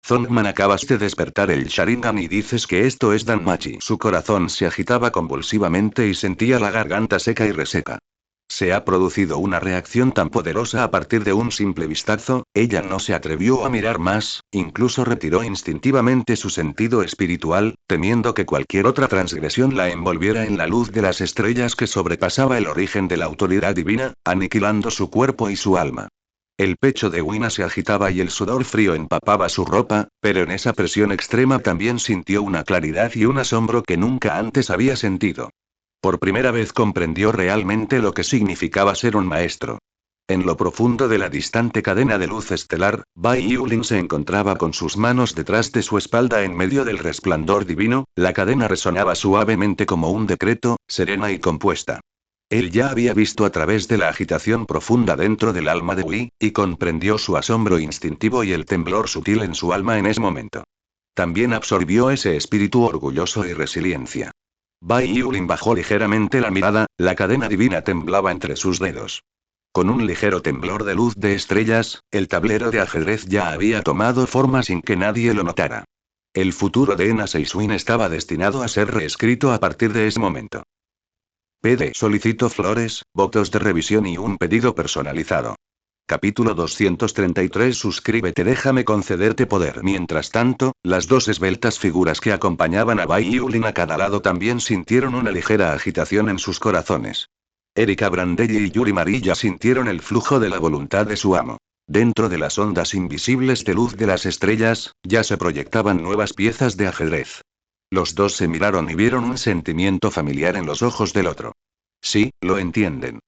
Zongman, acabas de despertar el Sharingan y dices que esto es Danmachi. Su corazón se agitaba convulsivamente y sentía la garganta seca y reseca. Se ha producido una reacción tan poderosa a partir de un simple vistazo, ella no se atrevió a mirar más, incluso retiró instintivamente su sentido espiritual, temiendo que cualquier otra transgresión la envolviera en la luz de las estrellas que sobrepasaba el origen de la autoridad divina, aniquilando su cuerpo y su alma. El pecho de Wina se agitaba y el sudor frío empapaba su ropa, pero en esa presión extrema también sintió una claridad y un asombro que nunca antes había sentido. Por primera vez comprendió realmente lo que significaba ser un maestro. En lo profundo de la distante cadena de luz estelar, Bai Yulin se encontraba con sus manos detrás de su espalda en medio del resplandor divino, la cadena resonaba suavemente como un decreto, serena y compuesta. Él ya había visto a través de la agitación profunda dentro del alma de Wei, y comprendió su asombro instintivo y el temblor sutil en su alma en ese momento. También absorbió ese espíritu orgulloso y resiliencia. Bai Yulin bajó ligeramente la mirada, la cadena divina temblaba entre sus dedos. Con un ligero temblor de luz de estrellas, el tablero de ajedrez ya había tomado forma sin que nadie lo notara. El futuro de Ena Seiswin estaba destinado a ser reescrito a partir de ese momento. PD. Solicito flores, votos de revisión y un pedido personalizado. Capítulo 233. Suscríbete, déjame concederte poder. Mientras tanto, las dos esbeltas figuras que acompañaban a Bai Yulin a cada lado también sintieron una ligera agitación en sus corazones. Erika Brandelli y Yuri Marilla sintieron el flujo de la voluntad de su amo. Dentro de las ondas invisibles de luz de las estrellas, ya se proyectaban nuevas piezas de ajedrez. Los dos se miraron y vieron un sentimiento familiar en los ojos del otro. Sí, lo entienden.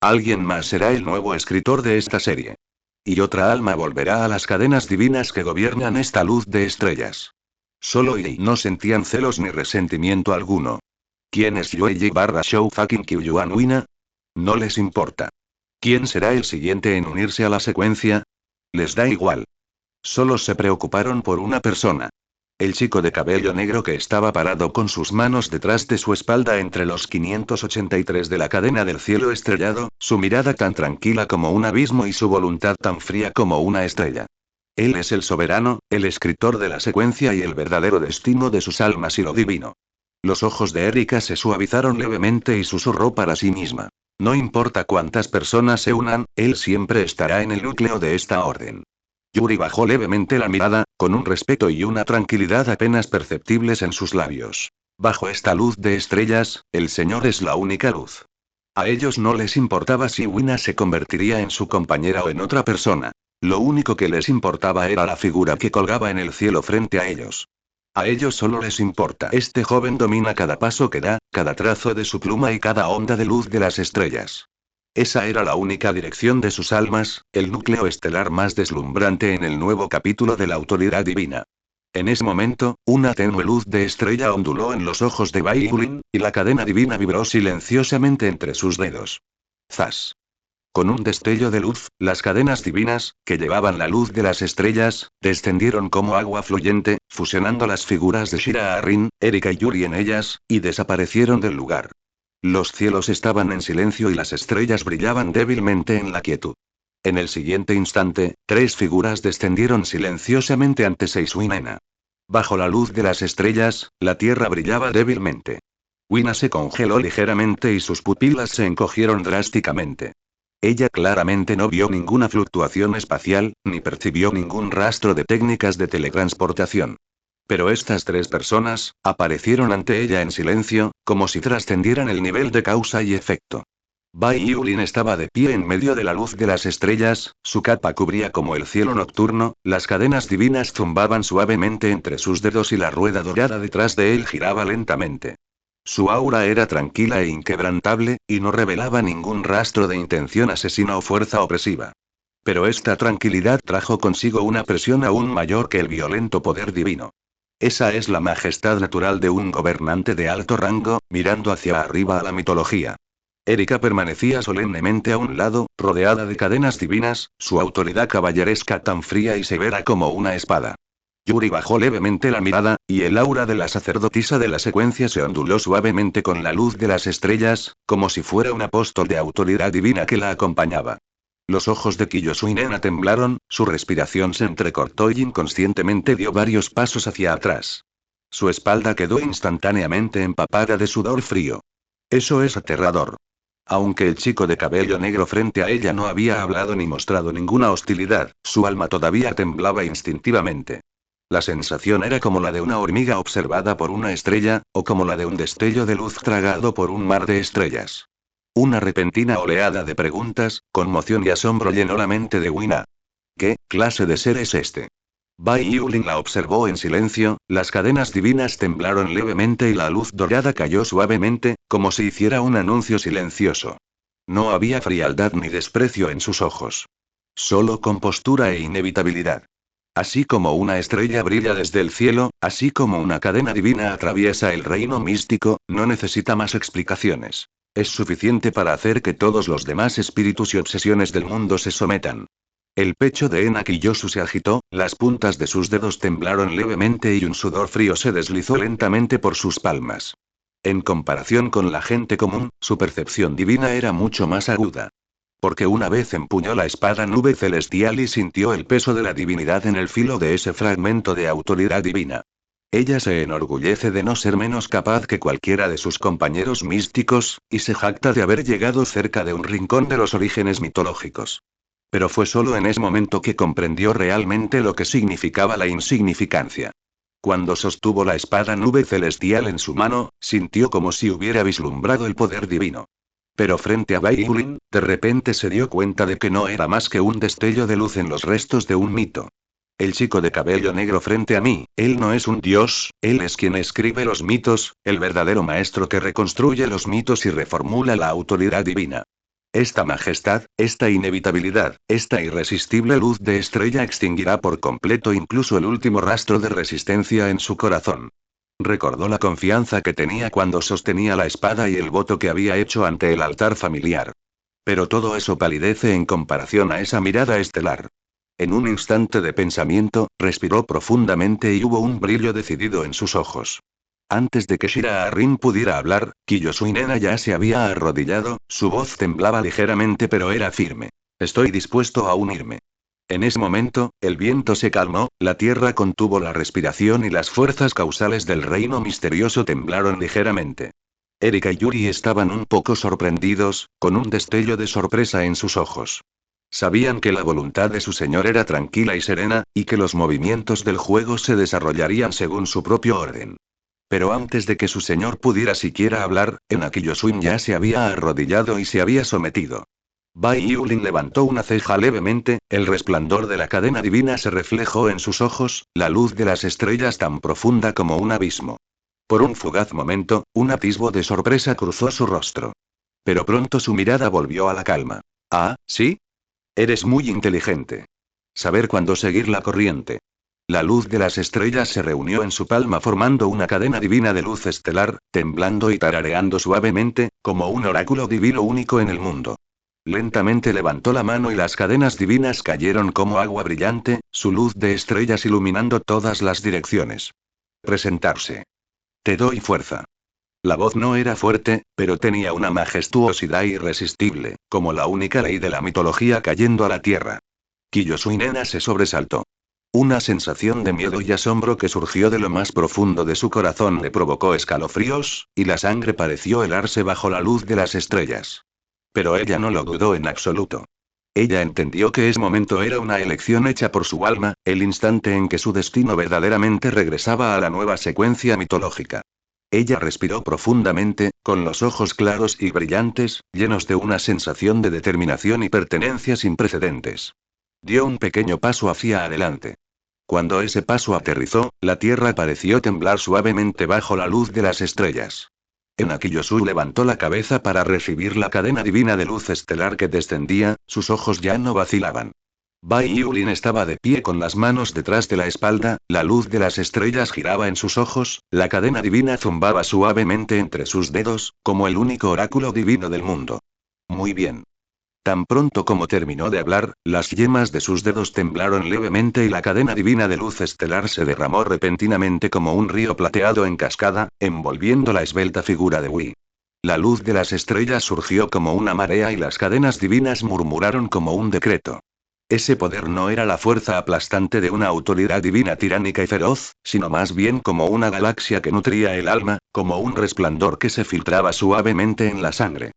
Alguien más será el nuevo escritor de esta serie. Y otra alma volverá a las cadenas divinas que gobiernan esta luz de estrellas. Solo y no sentían celos ni resentimiento alguno. ¿Quién es Yueji barra Shou fucking Kyuyuan Wina? No les importa. ¿Quién será el siguiente en unirse a la secuencia? Les da igual. Solo se preocuparon por una persona. El chico de cabello negro que estaba parado con sus manos detrás de su espalda entre los 583 de la cadena del cielo estrellado, su mirada tan tranquila como un abismo y su voluntad tan fría como una estrella. Él es el soberano, el escritor de la secuencia y el verdadero destino de sus almas y lo divino. Los ojos de Erika se suavizaron levemente y susurró para sí misma. No importa cuántas personas se unan, él siempre estará en el núcleo de esta orden. Yuri bajó levemente la mirada, con un respeto y una tranquilidad apenas perceptibles en sus labios. Bajo esta luz de estrellas, el Señor es la única luz. A ellos no les importaba si Wina se convertiría en su compañera o en otra persona. Lo único que les importaba era la figura que colgaba en el cielo frente a ellos. A ellos solo les importa. Este joven domina cada paso que da, cada trazo de su pluma y cada onda de luz de las estrellas. Esa era la única dirección de sus almas, el núcleo estelar más deslumbrante en el nuevo capítulo de la autoridad divina. En ese momento, una tenue luz de estrella onduló en los ojos de Bai Yulin, y la cadena divina vibró silenciosamente entre sus dedos. ¡Zas! Con un destello de luz, las cadenas divinas, que llevaban la luz de las estrellas, descendieron como agua fluyente, fusionando las figuras de Shira Arrin, Erika y Yuri en ellas, y desaparecieron del lugar. Los cielos estaban en silencio y las estrellas brillaban débilmente en la quietud. En el siguiente instante, tres figuras descendieron silenciosamente ante Seiswinena. Bajo la luz de las estrellas, la tierra brillaba débilmente. Wina se congeló ligeramente y sus pupilas se encogieron drásticamente. Ella claramente no vio ninguna fluctuación espacial, ni percibió ningún rastro de técnicas de teletransportación. Pero estas tres personas, aparecieron ante ella en silencio, como si trascendieran el nivel de causa y efecto. Bai Yulin estaba de pie en medio de la luz de las estrellas, su capa cubría como el cielo nocturno, las cadenas divinas zumbaban suavemente entre sus dedos y la rueda dorada detrás de él giraba lentamente. Su aura era tranquila e inquebrantable, y no revelaba ningún rastro de intención asesina o fuerza opresiva. Pero esta tranquilidad trajo consigo una presión aún mayor que el violento poder divino. Esa es la majestad natural de un gobernante de alto rango, mirando hacia arriba a la mitología. Erika permanecía solemnemente a un lado, rodeada de cadenas divinas, su autoridad caballeresca tan fría y severa como una espada. Yuri bajó levemente la mirada, y el aura de la sacerdotisa de la secuencia se onduló suavemente con la luz de las estrellas, como si fuera un apóstol de autoridad divina que la acompañaba. Los ojos de Kiyosuinena temblaron, su respiración se entrecortó y inconscientemente dio varios pasos hacia atrás. Su espalda quedó instantáneamente empapada de sudor frío. Eso es aterrador. Aunque el chico de cabello negro frente a ella no había hablado ni mostrado ninguna hostilidad, su alma todavía temblaba instintivamente. La sensación era como la de una hormiga observada por una estrella, o como la de un destello de luz tragado por un mar de estrellas. Una repentina oleada de preguntas, conmoción y asombro llenó la mente de Wina. ¿Qué clase de ser es este? Bai Yulin la observó en silencio, las cadenas divinas temblaron levemente y la luz dorada cayó suavemente, como si hiciera un anuncio silencioso. No había frialdad ni desprecio en sus ojos. Solo compostura e inevitabilidad. Así como una estrella brilla desde el cielo, así como una cadena divina atraviesa el reino místico, no necesita más explicaciones. Es suficiente para hacer que todos los demás espíritus y obsesiones del mundo se sometan. El pecho de Ena Kiyosu se agitó, las puntas de sus dedos temblaron levemente y un sudor frío se deslizó lentamente por sus palmas. En comparación con la gente común, su percepción divina era mucho más aguda. Porque una vez empuñó la espada nube celestial y sintió el peso de la divinidad en el filo de ese fragmento de autoridad divina. Ella se enorgullece de no ser menos capaz que cualquiera de sus compañeros místicos, y se jacta de haber llegado cerca de un rincón de los orígenes mitológicos. Pero fue solo en ese momento que comprendió realmente lo que significaba la insignificancia. Cuando sostuvo la espada nube celestial en su mano, sintió como si hubiera vislumbrado el poder divino. Pero frente a Bai Yulin, de repente se dio cuenta de que no era más que un destello de luz en los restos de un mito. El chico de cabello negro frente a mí, él no es un dios, él es quien escribe los mitos, el verdadero maestro que reconstruye los mitos y reformula la autoridad divina. Esta majestad, esta inevitabilidad, esta irresistible luz de estrella extinguirá por completo incluso el último rastro de resistencia en su corazón. Recordó la confianza que tenía cuando sostenía la espada y el voto que había hecho ante el altar familiar. Pero todo eso palidece en comparación a esa mirada estelar. En un instante de pensamiento, respiró profundamente y hubo un brillo decidido en sus ojos. Antes de que Shira Arin pudiera hablar, Kiyosuinena ya se había arrodillado, su voz temblaba ligeramente pero era firme. Estoy dispuesto a unirme. En ese momento, el viento se calmó, la tierra contuvo la respiración y las fuerzas causales del reino misterioso temblaron ligeramente. Erika y Yuri estaban un poco sorprendidos, con un destello de sorpresa en sus ojos. Sabían que la voluntad de su señor era tranquila y serena, y que los movimientos del juego se desarrollarían según su propio orden. Pero antes de que su señor pudiera siquiera hablar, Enakiyosuin ya se había arrodillado y se había sometido. Bai Yulin levantó una ceja levemente, el resplandor de la cadena divina se reflejó en sus ojos, la luz de las estrellas tan profunda como un abismo. Por un fugaz momento, un atisbo de sorpresa cruzó su rostro. Pero pronto su mirada volvió a la calma. Ah, ¿sí? Eres muy inteligente. Saber cuándo seguir la corriente. La luz de las estrellas se reunió en su palma formando una cadena divina de luz estelar, temblando y tarareando suavemente, como un oráculo divino único en el mundo. Lentamente levantó la mano y las cadenas divinas cayeron como agua brillante, su luz de estrellas iluminando todas las direcciones. Presentarse. Te doy fuerza. La voz no era fuerte, pero tenía una majestuosidad irresistible, como la única ley de la mitología cayendo a la tierra. Kiyosuinena se sobresaltó. Una sensación de miedo y asombro que surgió de lo más profundo de su corazón le provocó escalofríos, y la sangre pareció helarse bajo la luz de las estrellas. Pero ella no lo dudó en absoluto. Ella entendió que ese momento era una elección hecha por su alma, el instante en que su destino verdaderamente regresaba a la nueva secuencia mitológica. Ella respiró profundamente, con los ojos claros y brillantes, llenos de una sensación de determinación y pertenencia sin precedentes. Dio un pequeño paso hacia adelante. Cuando ese paso aterrizó, la tierra pareció temblar suavemente bajo la luz de las estrellas. Enakiyosu levantó la cabeza para recibir la cadena divina de luz estelar que descendía, sus ojos ya no vacilaban. Bai Yulin estaba de pie con las manos detrás de la espalda, la luz de las estrellas giraba en sus ojos, la cadena divina zumbaba suavemente entre sus dedos, como el único oráculo divino del mundo. Muy bien. Tan pronto como terminó de hablar, las yemas de sus dedos temblaron levemente y la cadena divina de luz estelar se derramó repentinamente como un río plateado en cascada, envolviendo la esbelta figura de Wi. La luz de las estrellas surgió como una marea y las cadenas divinas murmuraron como un decreto. Ese poder no era la fuerza aplastante de una autoridad divina tiránica y feroz, sino más bien como una galaxia que nutría el alma, como un resplandor que se filtraba suavemente en la sangre.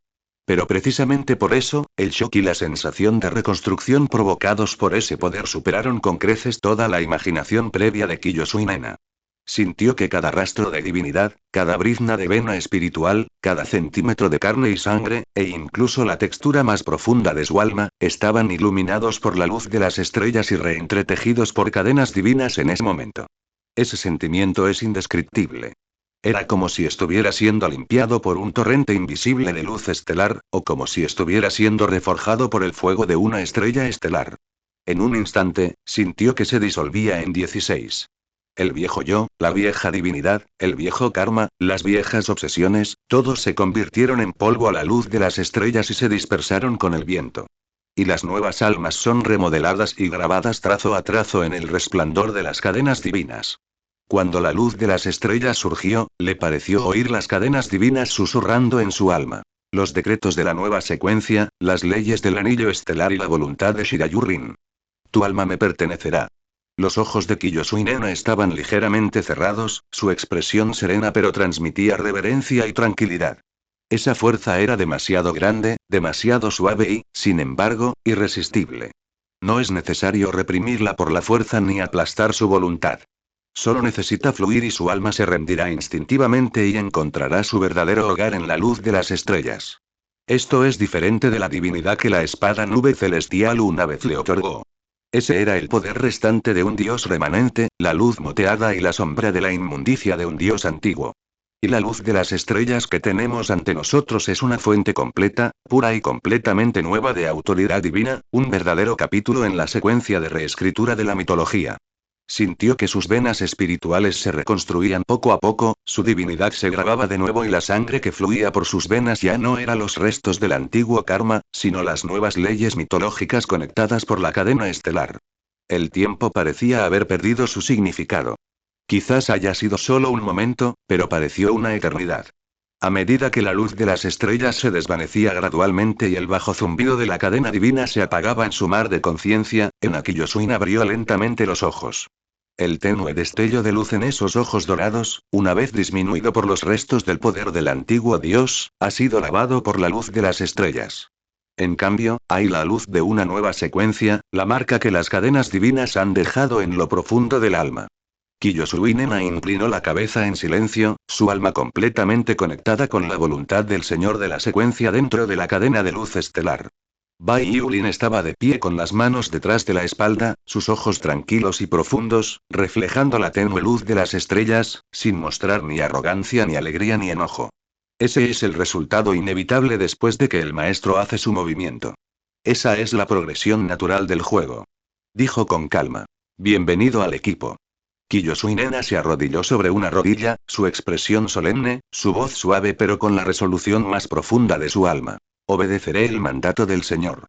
Pero precisamente por eso, el shock y la sensación de reconstrucción provocados por ese poder superaron con creces toda la imaginación previa de Kiyosuinena. Sintió que cada rastro de divinidad, cada brizna de vena espiritual, cada centímetro de carne y sangre, e incluso la textura más profunda de su alma, estaban iluminados por la luz de las estrellas y reentretejidos por cadenas divinas en ese momento. Ese sentimiento es indescriptible. Era como si estuviera siendo limpiado por un torrente invisible de luz estelar, o como si estuviera siendo reforjado por el fuego de una estrella estelar. En un instante, sintió que se disolvía en 16. El viejo yo, la vieja divinidad, el viejo karma, las viejas obsesiones, todos se convirtieron en polvo a la luz de las estrellas y se dispersaron con el viento. Y las nuevas almas son remodeladas y grabadas trazo a trazo en el resplandor de las cadenas divinas. Cuando la luz de las estrellas surgió, le pareció oír las cadenas divinas susurrando en su alma. Los decretos de la nueva secuencia, las leyes del anillo estelar y la voluntad de Shirayurin. Tu alma me pertenecerá. Los ojos de Kiyosuinena estaban ligeramente cerrados, su expresión serena pero transmitía reverencia y tranquilidad. Esa fuerza era demasiado grande, demasiado suave y, sin embargo, irresistible. No es necesario reprimirla por la fuerza ni aplastar su voluntad. Solo necesita fluir y su alma se rendirá instintivamente y encontrará su verdadero hogar en la luz de las estrellas. Esto es diferente de la divinidad que la espada nube celestial una vez le otorgó. Ese era el poder restante de un dios remanente, la luz moteada y la sombra de la inmundicia de un dios antiguo. Y la luz de las estrellas que tenemos ante nosotros es una fuente completa, pura y completamente nueva de autoridad divina, un verdadero capítulo en la secuencia de reescritura de la mitología. Sintió que sus venas espirituales se reconstruían poco a poco, su divinidad se grababa de nuevo y la sangre que fluía por sus venas ya no era los restos del antiguo karma, sino las nuevas leyes mitológicas conectadas por la cadena estelar. El tiempo parecía haber perdido su significado. Quizás haya sido solo un momento, pero pareció una eternidad. A medida que la luz de las estrellas se desvanecía gradualmente y el bajo zumbido de la cadena divina se apagaba en su mar de conciencia, Yosuin abrió lentamente los ojos. El tenue destello de luz en esos ojos dorados, una vez disminuido por los restos del poder del antiguo dios, ha sido lavado por la luz de las estrellas. En cambio, hay la luz de una nueva secuencia, la marca que las cadenas divinas han dejado en lo profundo del alma. Kiyosuinena inclinó la cabeza en silencio, su alma completamente conectada con la voluntad del Señor de la secuencia dentro de la cadena de luz estelar. Bai Yulin estaba de pie con las manos detrás de la espalda, sus ojos tranquilos y profundos, reflejando la tenue luz de las estrellas, sin mostrar ni arrogancia ni alegría ni enojo. Ese es el resultado inevitable después de que el maestro hace su movimiento. Esa es la progresión natural del juego. Dijo con calma. Bienvenido al equipo. Kiyosuinena se arrodilló sobre una rodilla, su expresión solemne, su voz suave pero con la resolución más profunda de su alma. Obedeceré el mandato del Señor.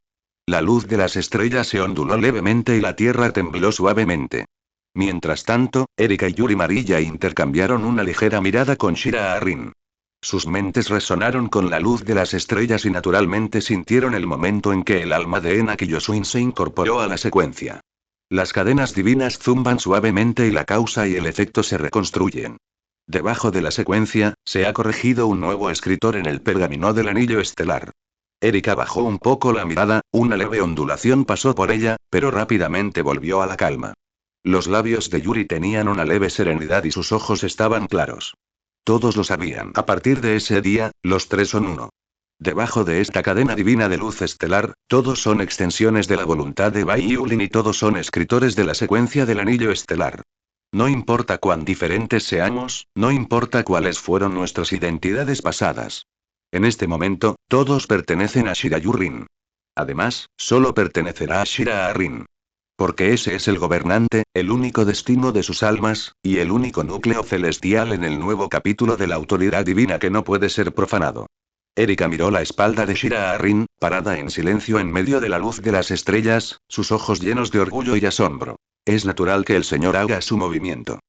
La luz de las estrellas se onduló levemente y la tierra tembló suavemente. Mientras tanto, Erika y Yuri Marilla intercambiaron una ligera mirada con Shira Arrin. Sus mentes resonaron con la luz de las estrellas y naturalmente sintieron el momento en que el alma de Ena Kiyosuin se incorporó a la secuencia. Las cadenas divinas zumban suavemente y la causa y el efecto se reconstruyen. Debajo de la secuencia, se ha corregido un nuevo escritor en el pergamino del anillo estelar. Erika bajó un poco la mirada, una leve ondulación pasó por ella, pero rápidamente volvió a la calma. Los labios de Yuri tenían una leve serenidad y sus ojos estaban claros. Todos lo sabían. A partir de ese día, los tres son uno. Debajo de esta cadena divina de luz estelar, todos son extensiones de la voluntad de Bai Yulin y todos son escritores de la secuencia del anillo estelar. No importa cuán diferentes seamos, no importa cuáles fueron nuestras identidades pasadas. En este momento, todos pertenecen a Shirayurin. Además, solo pertenecerá a Shira Arrin. Porque ese es el gobernante, el único destino de sus almas, y el único núcleo celestial en el nuevo capítulo de la autoridad divina que no puede ser profanado. Erika miró la espalda de Shira Arrin, parada en silencio en medio de la luz de las estrellas, sus ojos llenos de orgullo y asombro. Es natural que el señor haga su movimiento.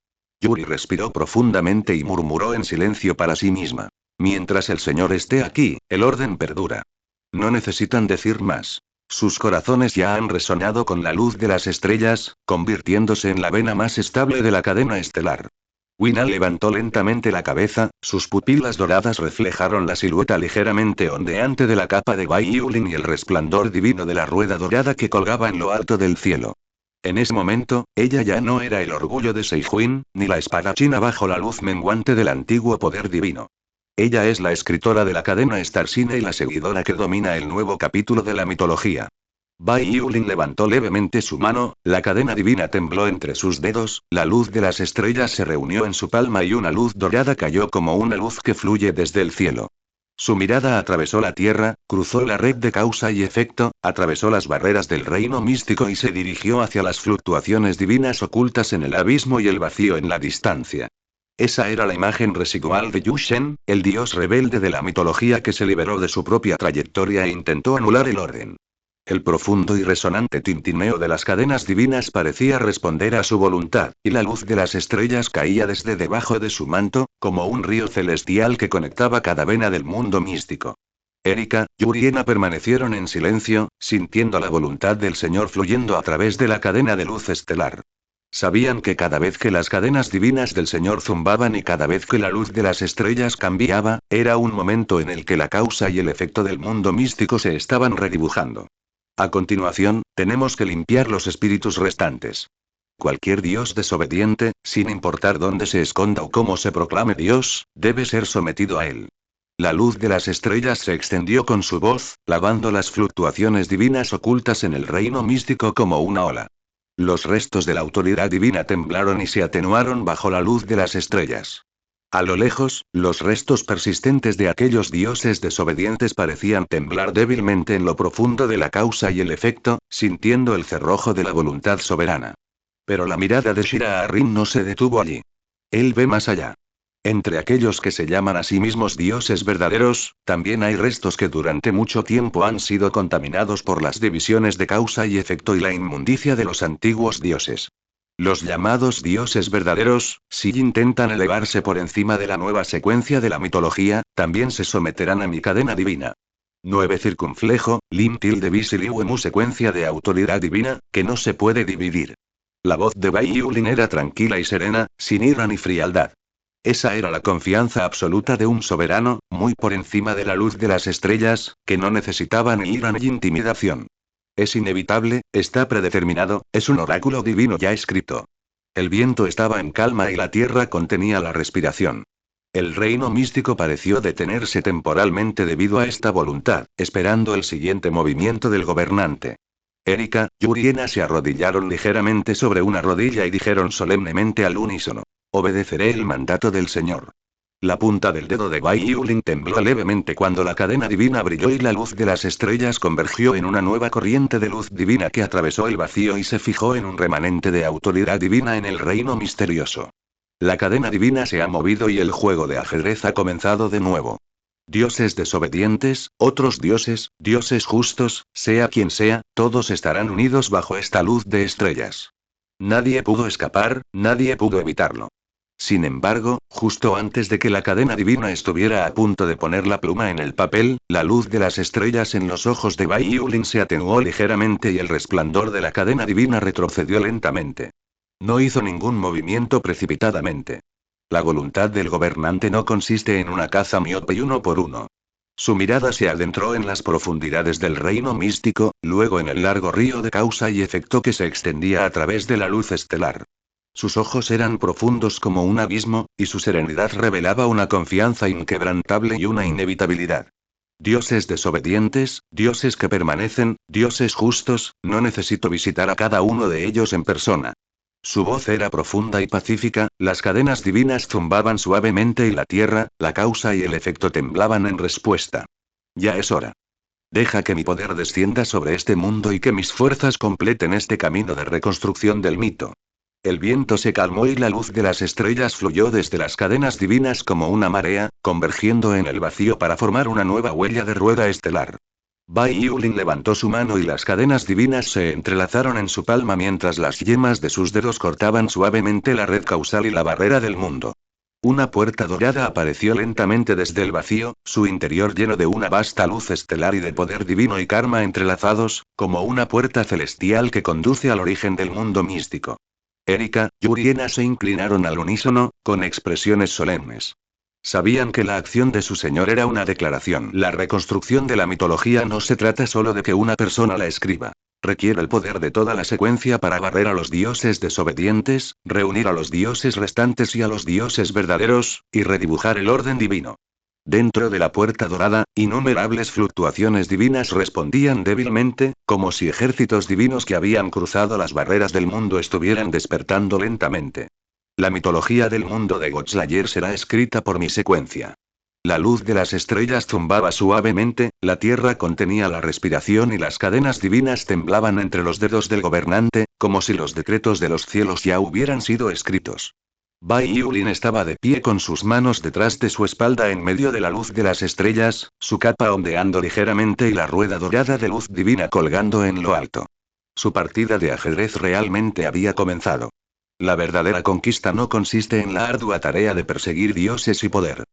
Yuri respiró profundamente y murmuró en silencio para sí misma. Mientras el Señor esté aquí, el orden perdura. No necesitan decir más. Sus corazones ya han resonado con la luz de las estrellas, convirtiéndose en la vena más estable de la cadena estelar. Winna levantó lentamente la cabeza, sus pupilas doradas reflejaron la silueta ligeramente ondeante de la capa de Bai Yulin y el resplandor divino de la rueda dorada que colgaba en lo alto del cielo. En ese momento, ella ya no era el orgullo de Seijuin, ni la espadachina bajo la luz menguante del antiguo poder divino. Ella es la escritora de la cadena Starsine y la seguidora que domina el nuevo capítulo de la mitología. Bai Yulin levantó levemente su mano, la cadena divina tembló entre sus dedos, la luz de las estrellas se reunió en su palma y una luz dorada cayó como una luz que fluye desde el cielo. Su mirada atravesó la tierra, cruzó la red de causa y efecto, atravesó las barreras del reino místico y se dirigió hacia las fluctuaciones divinas ocultas en el abismo y el vacío en la distancia. Esa era la imagen residual de Yushen, el dios rebelde de la mitología que se liberó de su propia trayectoria e intentó anular el orden. El profundo y resonante tintineo de las cadenas divinas parecía responder a su voluntad, y la luz de las estrellas caía desde debajo de su manto, como un río celestial que conectaba cada vena del mundo místico. Erika, Yuri y Ena permanecieron en silencio, sintiendo la voluntad del Señor fluyendo a través de la cadena de luz estelar. Sabían que cada vez que las cadenas divinas del Señor zumbaban y cada vez que la luz de las estrellas cambiaba, era un momento en el que la causa y el efecto del mundo místico se estaban redibujando. A continuación, tenemos que limpiar los espíritus restantes. Cualquier dios desobediente, sin importar dónde se esconda o cómo se proclame Dios, debe ser sometido a él. La luz de las estrellas se extendió con su voz, lavando las fluctuaciones divinas ocultas en el reino místico como una ola. Los restos de la autoridad divina temblaron y se atenuaron bajo la luz de las estrellas. A lo lejos, los restos persistentes de aquellos dioses desobedientes parecían temblar débilmente en lo profundo de la causa y el efecto, sintiendo el cerrojo de la voluntad soberana. Pero la mirada de Shira-Arin no se detuvo allí. Él ve más allá. Entre aquellos que se llaman a sí mismos dioses verdaderos, también hay restos que durante mucho tiempo han sido contaminados por las divisiones de causa y efecto y la inmundicia de los antiguos dioses. Los llamados dioses verdaderos, si intentan elevarse por encima de la nueva secuencia de la mitología, también se someterán a mi cadena divina. 9 circunflejo, lim tilde visiliuemu secuencia de autoridad divina, que no se puede dividir. La voz de Bai Yulin era tranquila y serena, sin ira ni frialdad. Esa era la confianza absoluta de un soberano, muy por encima de la luz de las estrellas, que no necesitaba ni ira ni intimidación. Es inevitable, está predeterminado, es un oráculo divino ya escrito. El viento estaba en calma y la tierra contenía la respiración. El reino místico pareció detenerse temporalmente debido a esta voluntad, esperando el siguiente movimiento del gobernante. Erika, Yuri y Ena se arrodillaron ligeramente sobre una rodilla y dijeron solemnemente al unísono: obedeceré el mandato del Señor. La punta del dedo de Bai Yulin tembló levemente cuando la cadena divina brilló y la luz de las estrellas convergió en una nueva corriente de luz divina que atravesó el vacío y se fijó en un remanente de autoridad divina en el reino misterioso. La cadena divina se ha movido y el juego de ajedrez ha comenzado de nuevo. Dioses desobedientes, otros dioses, dioses justos, sea quien sea, todos estarán unidos bajo esta luz de estrellas. Nadie pudo escapar, nadie pudo evitarlo. Sin embargo, justo antes de que la cadena divina estuviera a punto de poner la pluma en el papel, la luz de las estrellas en los ojos de Bai Yulin se atenuó ligeramente y el resplandor de la cadena divina retrocedió lentamente. No hizo ningún movimiento precipitadamente. La voluntad del gobernante no consiste en una caza miope y uno por uno. Su mirada se adentró en las profundidades del reino místico, luego en el largo río de causa y efecto que se extendía a través de la luz estelar. Sus ojos eran profundos como un abismo, y su serenidad revelaba una confianza inquebrantable y una inevitabilidad. Dioses desobedientes, dioses que permanecen, dioses justos, no necesito visitar a cada uno de ellos en persona. Su voz era profunda y pacífica, las cadenas divinas zumbaban suavemente y la tierra, la causa y el efecto temblaban en respuesta. Ya es hora. Deja que mi poder descienda sobre este mundo y que mis fuerzas completen este camino de reconstrucción del mito. El viento se calmó y la luz de las estrellas fluyó desde las cadenas divinas como una marea, convergiendo en el vacío para formar una nueva huella de rueda estelar. Bai Yulin levantó su mano y las cadenas divinas se entrelazaron en su palma mientras las yemas de sus dedos cortaban suavemente la red causal y la barrera del mundo. Una puerta dorada apareció lentamente desde el vacío, su interior lleno de una vasta luz estelar y de poder divino y karma entrelazados, como una puerta celestial que conduce al origen del mundo místico. Erika, Yuri y Ena se inclinaron al unísono, con expresiones solemnes. Sabían que la acción de su señor era una declaración. La reconstrucción de la mitología no se trata solo de que una persona la escriba. Requiere el poder de toda la secuencia para barrer a los dioses desobedientes, reunir a los dioses restantes y a los dioses verdaderos, y redibujar el orden divino. Dentro de la puerta dorada, innumerables fluctuaciones divinas respondían débilmente, como si ejércitos divinos que habían cruzado las barreras del mundo estuvieran despertando lentamente. La mitología del mundo de Godslayer será escrita por mi secuencia. La luz de las estrellas zumbaba suavemente, la tierra contenía la respiración y las cadenas divinas temblaban entre los dedos del gobernante, como si los decretos de los cielos ya hubieran sido escritos. Bai Yulin estaba de pie con sus manos detrás de su espalda en medio de la luz de las estrellas, su capa ondeando ligeramente y la rueda dorada de luz divina colgando en lo alto. Su partida de ajedrez realmente había comenzado. La verdadera conquista no consiste en la ardua tarea de perseguir dioses y poder.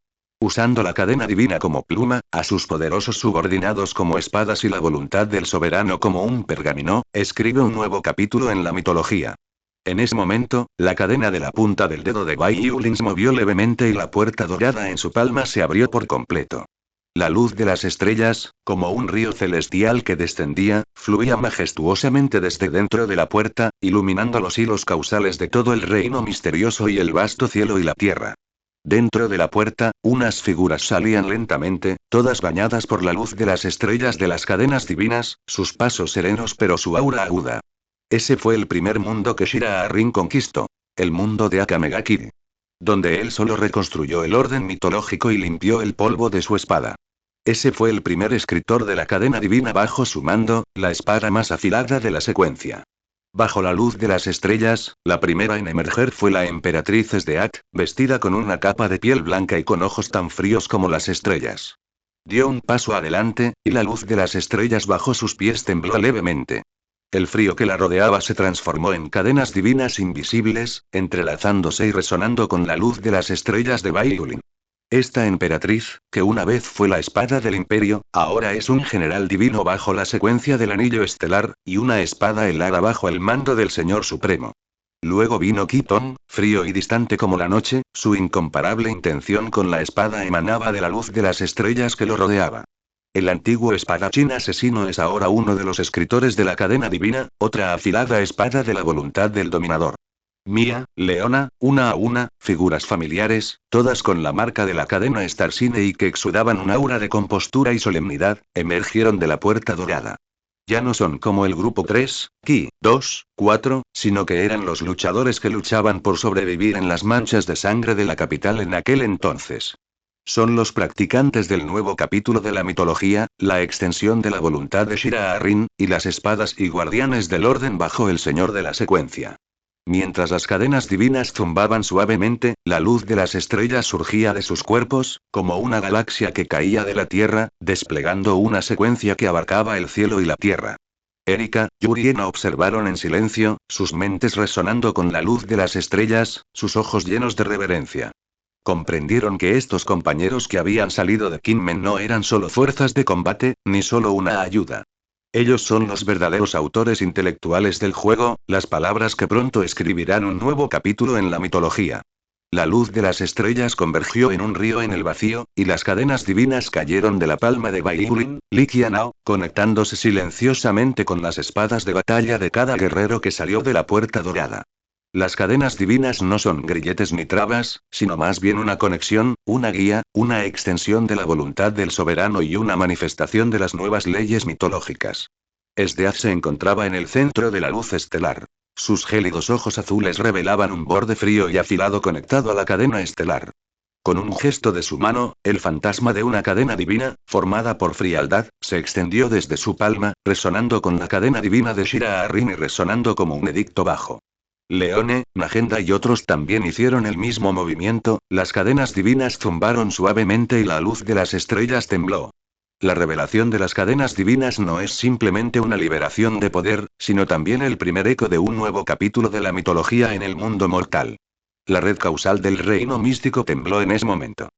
Usando la cadena divina como pluma, a sus poderosos subordinados como espadas y la voluntad del soberano como un pergamino, escribe un nuevo capítulo en la mitología. En ese momento, la cadena de la punta del dedo de Bai Yulin se movió levemente y la puerta dorada en su palma se abrió por completo. La luz de las estrellas, como un río celestial que descendía, fluía majestuosamente desde dentro de la puerta, iluminando los hilos causales de todo el reino misterioso y el vasto cielo y la tierra. Dentro de la puerta, unas figuras salían lentamente, todas bañadas por la luz de las estrellas de las cadenas divinas, sus pasos serenos pero su aura aguda. Ese fue el primer mundo que Shira Arrin conquistó. El mundo de Akamegaki. Donde él solo reconstruyó el orden mitológico y limpió el polvo de su espada. Ese fue el primer escritor de la cadena divina bajo su mando, la espada más afilada de la secuencia. Bajo la luz de las estrellas, la primera en emerger fue la emperatriz Esdeat, vestida con una capa de piel blanca y con ojos tan fríos como las estrellas. Dio un paso adelante, y la luz de las estrellas bajo sus pies tembló levemente. El frío que la rodeaba se transformó en cadenas divinas invisibles, entrelazándose y resonando con la luz de las estrellas de Bai Yulin. Esta emperatriz, que una vez fue la espada del imperio, ahora es un general divino bajo la secuencia del anillo estelar, y una espada helada bajo el mando del Señor Supremo. Luego vino Kiton, frío y distante como la noche, su incomparable intención con la espada emanaba de la luz de las estrellas que lo rodeaba. El antiguo espadachín asesino es ahora uno de los escritores de la cadena divina, otra afilada espada de la voluntad del dominador. Mia, Leona, una a una, figuras familiares, todas con la marca de la cadena Starsine y que exudaban un aura de compostura y solemnidad, emergieron de la puerta dorada. Ya no son como el grupo 3, Ki, 2, 4, sino que eran los luchadores que luchaban por sobrevivir en las manchas de sangre de la capital en aquel entonces. Son los practicantes del nuevo capítulo de la mitología, la extensión de la voluntad de Shira Arrin, y las espadas y guardianes del orden bajo el señor de la secuencia. Mientras las cadenas divinas zumbaban suavemente, la luz de las estrellas surgía de sus cuerpos, como una galaxia que caía de la Tierra, desplegando una secuencia que abarcaba el cielo y la Tierra. Erika, Yuri y Ena observaron en silencio, sus mentes resonando con la luz de las estrellas, sus ojos llenos de reverencia. Comprendieron que estos compañeros que habían salido de Kinmen no eran solo fuerzas de combate, ni solo una ayuda. Ellos son los verdaderos autores intelectuales del juego, las palabras que pronto escribirán un nuevo capítulo en la mitología. La luz de las estrellas convergió en un río en el vacío, y las cadenas divinas cayeron de la palma de Bai Yulin, Li Qianao, conectándose silenciosamente con las espadas de batalla de cada guerrero que salió de la puerta dorada. Las cadenas divinas no son grilletes ni trabas, sino más bien una conexión, una guía, una extensión de la voluntad del soberano y una manifestación de las nuevas leyes mitológicas. Esdeath se encontraba en el centro de la luz estelar. Sus gélidos ojos azules revelaban un borde frío y afilado conectado a la cadena estelar. Con un gesto de su mano, el fantasma de una cadena divina, formada por frialdad, se extendió desde su palma, resonando con la cadena divina de Shira Arrin y resonando como un edicto bajo. Leone, Magenda y otros también hicieron el mismo movimiento, las cadenas divinas zumbaron suavemente y la luz de las estrellas tembló. La revelación de las cadenas divinas no es simplemente una liberación de poder, sino también el primer eco de un nuevo capítulo de la mitología en el mundo mortal. La red causal del reino místico tembló en ese momento.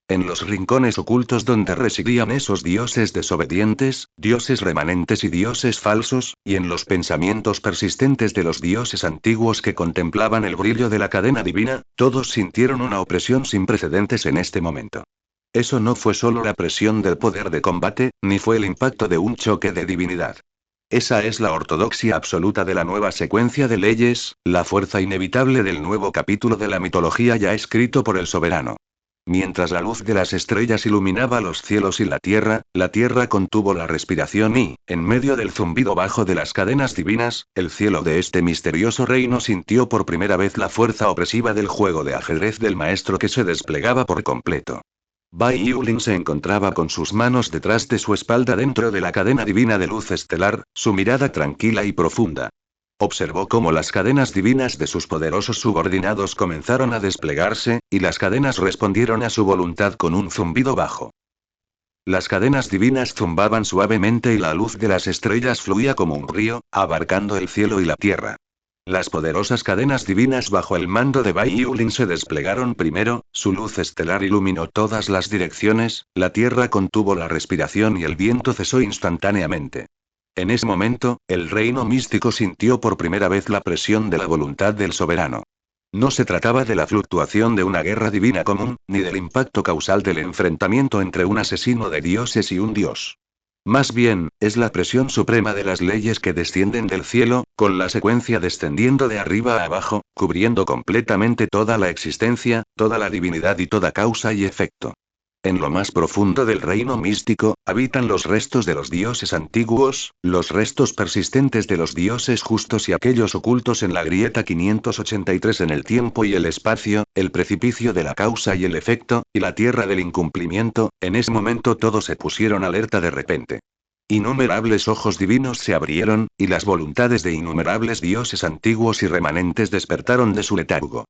En los rincones ocultos donde residían esos dioses desobedientes, dioses remanentes y dioses falsos, y en los pensamientos persistentes de los dioses antiguos que contemplaban el brillo de la cadena divina, todos sintieron una opresión sin precedentes en este momento. Eso no fue solo la presión del poder de combate, ni fue el impacto de un choque de divinidad. Esa es la ortodoxia absoluta de la nueva secuencia de leyes, la fuerza inevitable del nuevo capítulo de la mitología ya escrito por el soberano. Mientras la luz de las estrellas iluminaba los cielos y la tierra contuvo la respiración y, en medio del zumbido bajo de las cadenas divinas, el cielo de este misterioso reino sintió por primera vez la fuerza opresiva del juego de ajedrez del maestro que se desplegaba por completo. Bai Yulin se encontraba con sus manos detrás de su espalda dentro de la cadena divina de luz estelar, su mirada tranquila y profunda. Observó cómo las cadenas divinas de sus poderosos subordinados comenzaron a desplegarse, y las cadenas respondieron a su voluntad con un zumbido bajo. Las cadenas divinas zumbaban suavemente y la luz de las estrellas fluía como un río, abarcando el cielo y la tierra. Las poderosas cadenas divinas bajo el mando de Bai Yulin se desplegaron primero, su luz estelar iluminó todas las direcciones, la tierra contuvo la respiración y el viento cesó instantáneamente. En ese momento, el reino místico sintió por primera vez la presión de la voluntad del soberano. No se trataba de la fluctuación de una guerra divina común, ni del impacto causal del enfrentamiento entre un asesino de dioses y un dios. Más bien, es la presión suprema de las leyes que descienden del cielo, con la secuencia descendiendo de arriba a abajo, cubriendo completamente toda la existencia, toda la divinidad y toda causa y efecto. En lo más profundo del reino místico, habitan los restos de los dioses antiguos, los restos persistentes de los dioses justos y aquellos ocultos en la grieta 583 en el tiempo y el espacio, el precipicio de la causa y el efecto, y la tierra del incumplimiento. En ese momento todos se pusieron alerta de repente. Innumerables ojos divinos se abrieron, y las voluntades de innumerables dioses antiguos y remanentes despertaron de su letargo.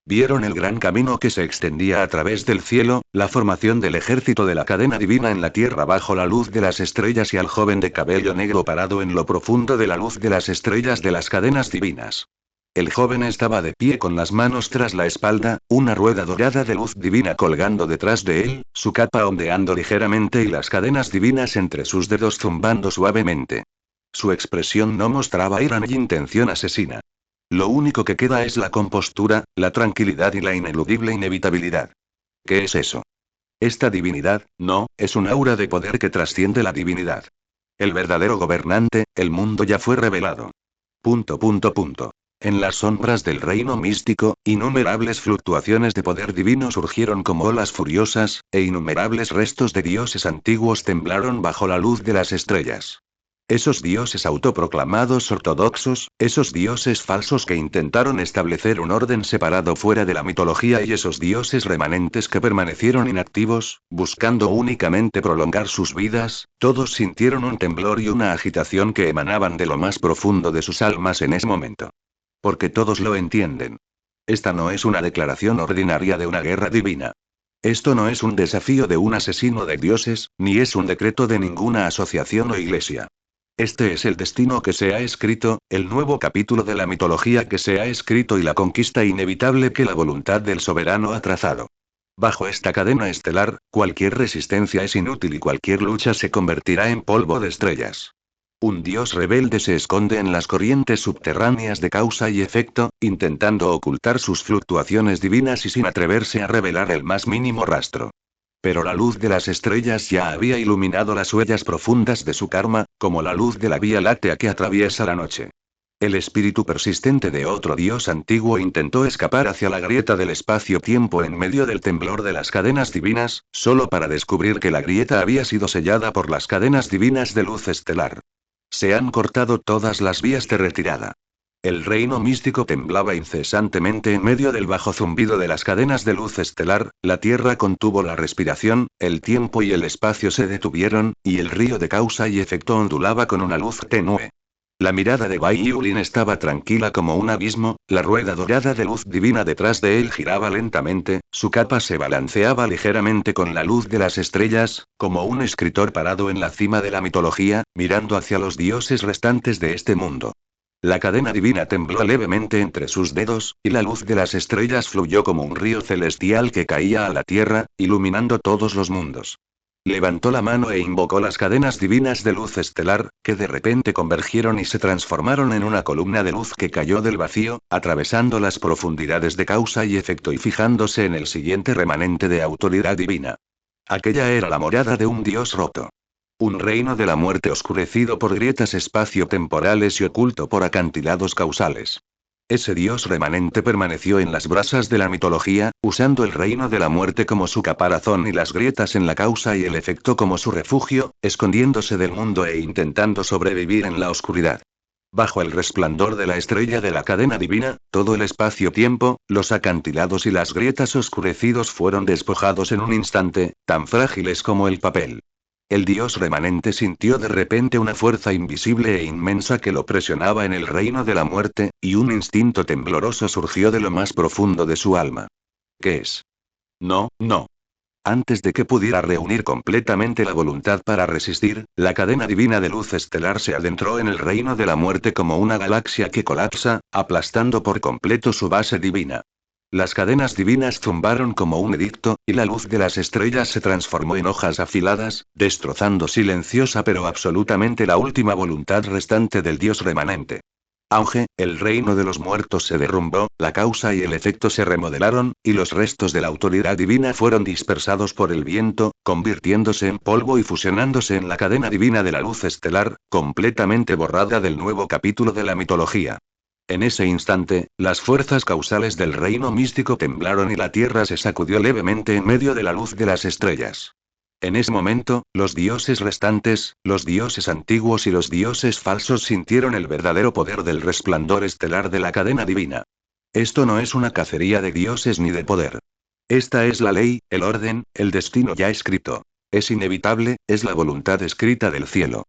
Vieron el gran camino que se extendía a través del cielo, la formación del ejército de la cadena divina en la tierra bajo la luz de las estrellas y al joven de cabello negro parado en lo profundo de la luz de las estrellas de las cadenas divinas. El joven estaba de pie con las manos tras la espalda, una rueda dorada de luz divina colgando detrás de él, su capa ondeando ligeramente y las cadenas divinas entre sus dedos zumbando suavemente. Su expresión no mostraba ira ni intención asesina. Lo único que queda es la compostura, la tranquilidad y la ineludible inevitabilidad. ¿Qué es eso? Esta divinidad, no, es un aura de poder que trasciende la divinidad. El verdadero gobernante, el mundo ya fue revelado. Punto, punto, punto. En las sombras del reino místico, innumerables fluctuaciones de poder divino surgieron como olas furiosas, e innumerables restos de dioses antiguos temblaron bajo la luz de las estrellas. Esos dioses autoproclamados ortodoxos, esos dioses falsos que intentaron establecer un orden separado fuera de la mitología y esos dioses remanentes que permanecieron inactivos, buscando únicamente prolongar sus vidas, todos sintieron un temblor y una agitación que emanaban de lo más profundo de sus almas en ese momento. Porque todos lo entienden. Esta no es una declaración ordinaria de una guerra divina. Esto no es un desafío de un asesino de dioses, ni es un decreto de ninguna asociación o iglesia. Este es el destino que se ha escrito, el nuevo capítulo de la mitología que se ha escrito y la conquista inevitable que la voluntad del soberano ha trazado. Bajo esta cadena estelar, cualquier resistencia es inútil y cualquier lucha se convertirá en polvo de estrellas. Un dios rebelde se esconde en las corrientes subterráneas de causa y efecto, intentando ocultar sus fluctuaciones divinas y sin atreverse a revelar el más mínimo rastro. Pero la luz de las estrellas ya había iluminado las huellas profundas de su karma, como la luz de la Vía Láctea que atraviesa la noche. El espíritu persistente de otro dios antiguo intentó escapar hacia la grieta del espacio-tiempo en medio del temblor de las cadenas divinas, solo para descubrir que la grieta había sido sellada por las cadenas divinas de luz estelar. Se han cortado todas las vías de retirada. El reino místico temblaba incesantemente en medio del bajo zumbido de las cadenas de luz estelar, la tierra contuvo la respiración, el tiempo y el espacio se detuvieron, y el río de causa y efecto ondulaba con una luz tenue. La mirada de Bai Yulin estaba tranquila como un abismo, la rueda dorada de luz divina detrás de él giraba lentamente, su capa se balanceaba ligeramente con la luz de las estrellas, como un escritor parado en la cima de la mitología, mirando hacia los dioses restantes de este mundo. La cadena divina tembló levemente entre sus dedos, y la luz de las estrellas fluyó como un río celestial que caía a la tierra, iluminando todos los mundos. Levantó la mano e invocó las cadenas divinas de luz estelar, que de repente convergieron y se transformaron en una columna de luz que cayó del vacío, atravesando las profundidades de causa y efecto y fijándose en el siguiente remanente de autoridad divina. Aquella era la morada de un dios roto. Un reino de la muerte oscurecido por grietas espacio-temporales y oculto por acantilados causales. Ese dios remanente permaneció en las brasas de la mitología, usando el reino de la muerte como su caparazón y las grietas en la causa y el efecto como su refugio, escondiéndose del mundo e intentando sobrevivir en la oscuridad. Bajo el resplandor de la estrella de la cadena divina, todo el espacio-tiempo, los acantilados y las grietas oscurecidos fueron despojados en un instante, tan frágiles como el papel. El dios remanente sintió de repente una fuerza invisible e inmensa que lo presionaba en el reino de la muerte, y un instinto tembloroso surgió de lo más profundo de su alma. ¿Qué es? No, no. Antes de que pudiera reunir completamente la voluntad para resistir, la cadena divina de luz estelar se adentró en el reino de la muerte como una galaxia que colapsa, aplastando por completo su base divina. Las cadenas divinas zumbaron como un edicto, y la luz de las estrellas se transformó en hojas afiladas, destrozando silenciosa pero absolutamente la última voluntad restante del dios remanente. Auge, el reino de los muertos se derrumbó, la causa y el efecto se remodelaron, y los restos de la autoridad divina fueron dispersados por el viento, convirtiéndose en polvo y fusionándose en la cadena divina de la luz estelar, completamente borrada del nuevo capítulo de la mitología. En ese instante, las fuerzas causales del reino místico temblaron y la tierra se sacudió levemente en medio de la luz de las estrellas. En ese momento, los dioses restantes, los dioses antiguos y los dioses falsos sintieron el verdadero poder del resplandor estelar de la cadena divina. Esto no es una cacería de dioses ni de poder. Esta es la ley, el orden, el destino ya escrito. Es inevitable, es la voluntad escrita del cielo.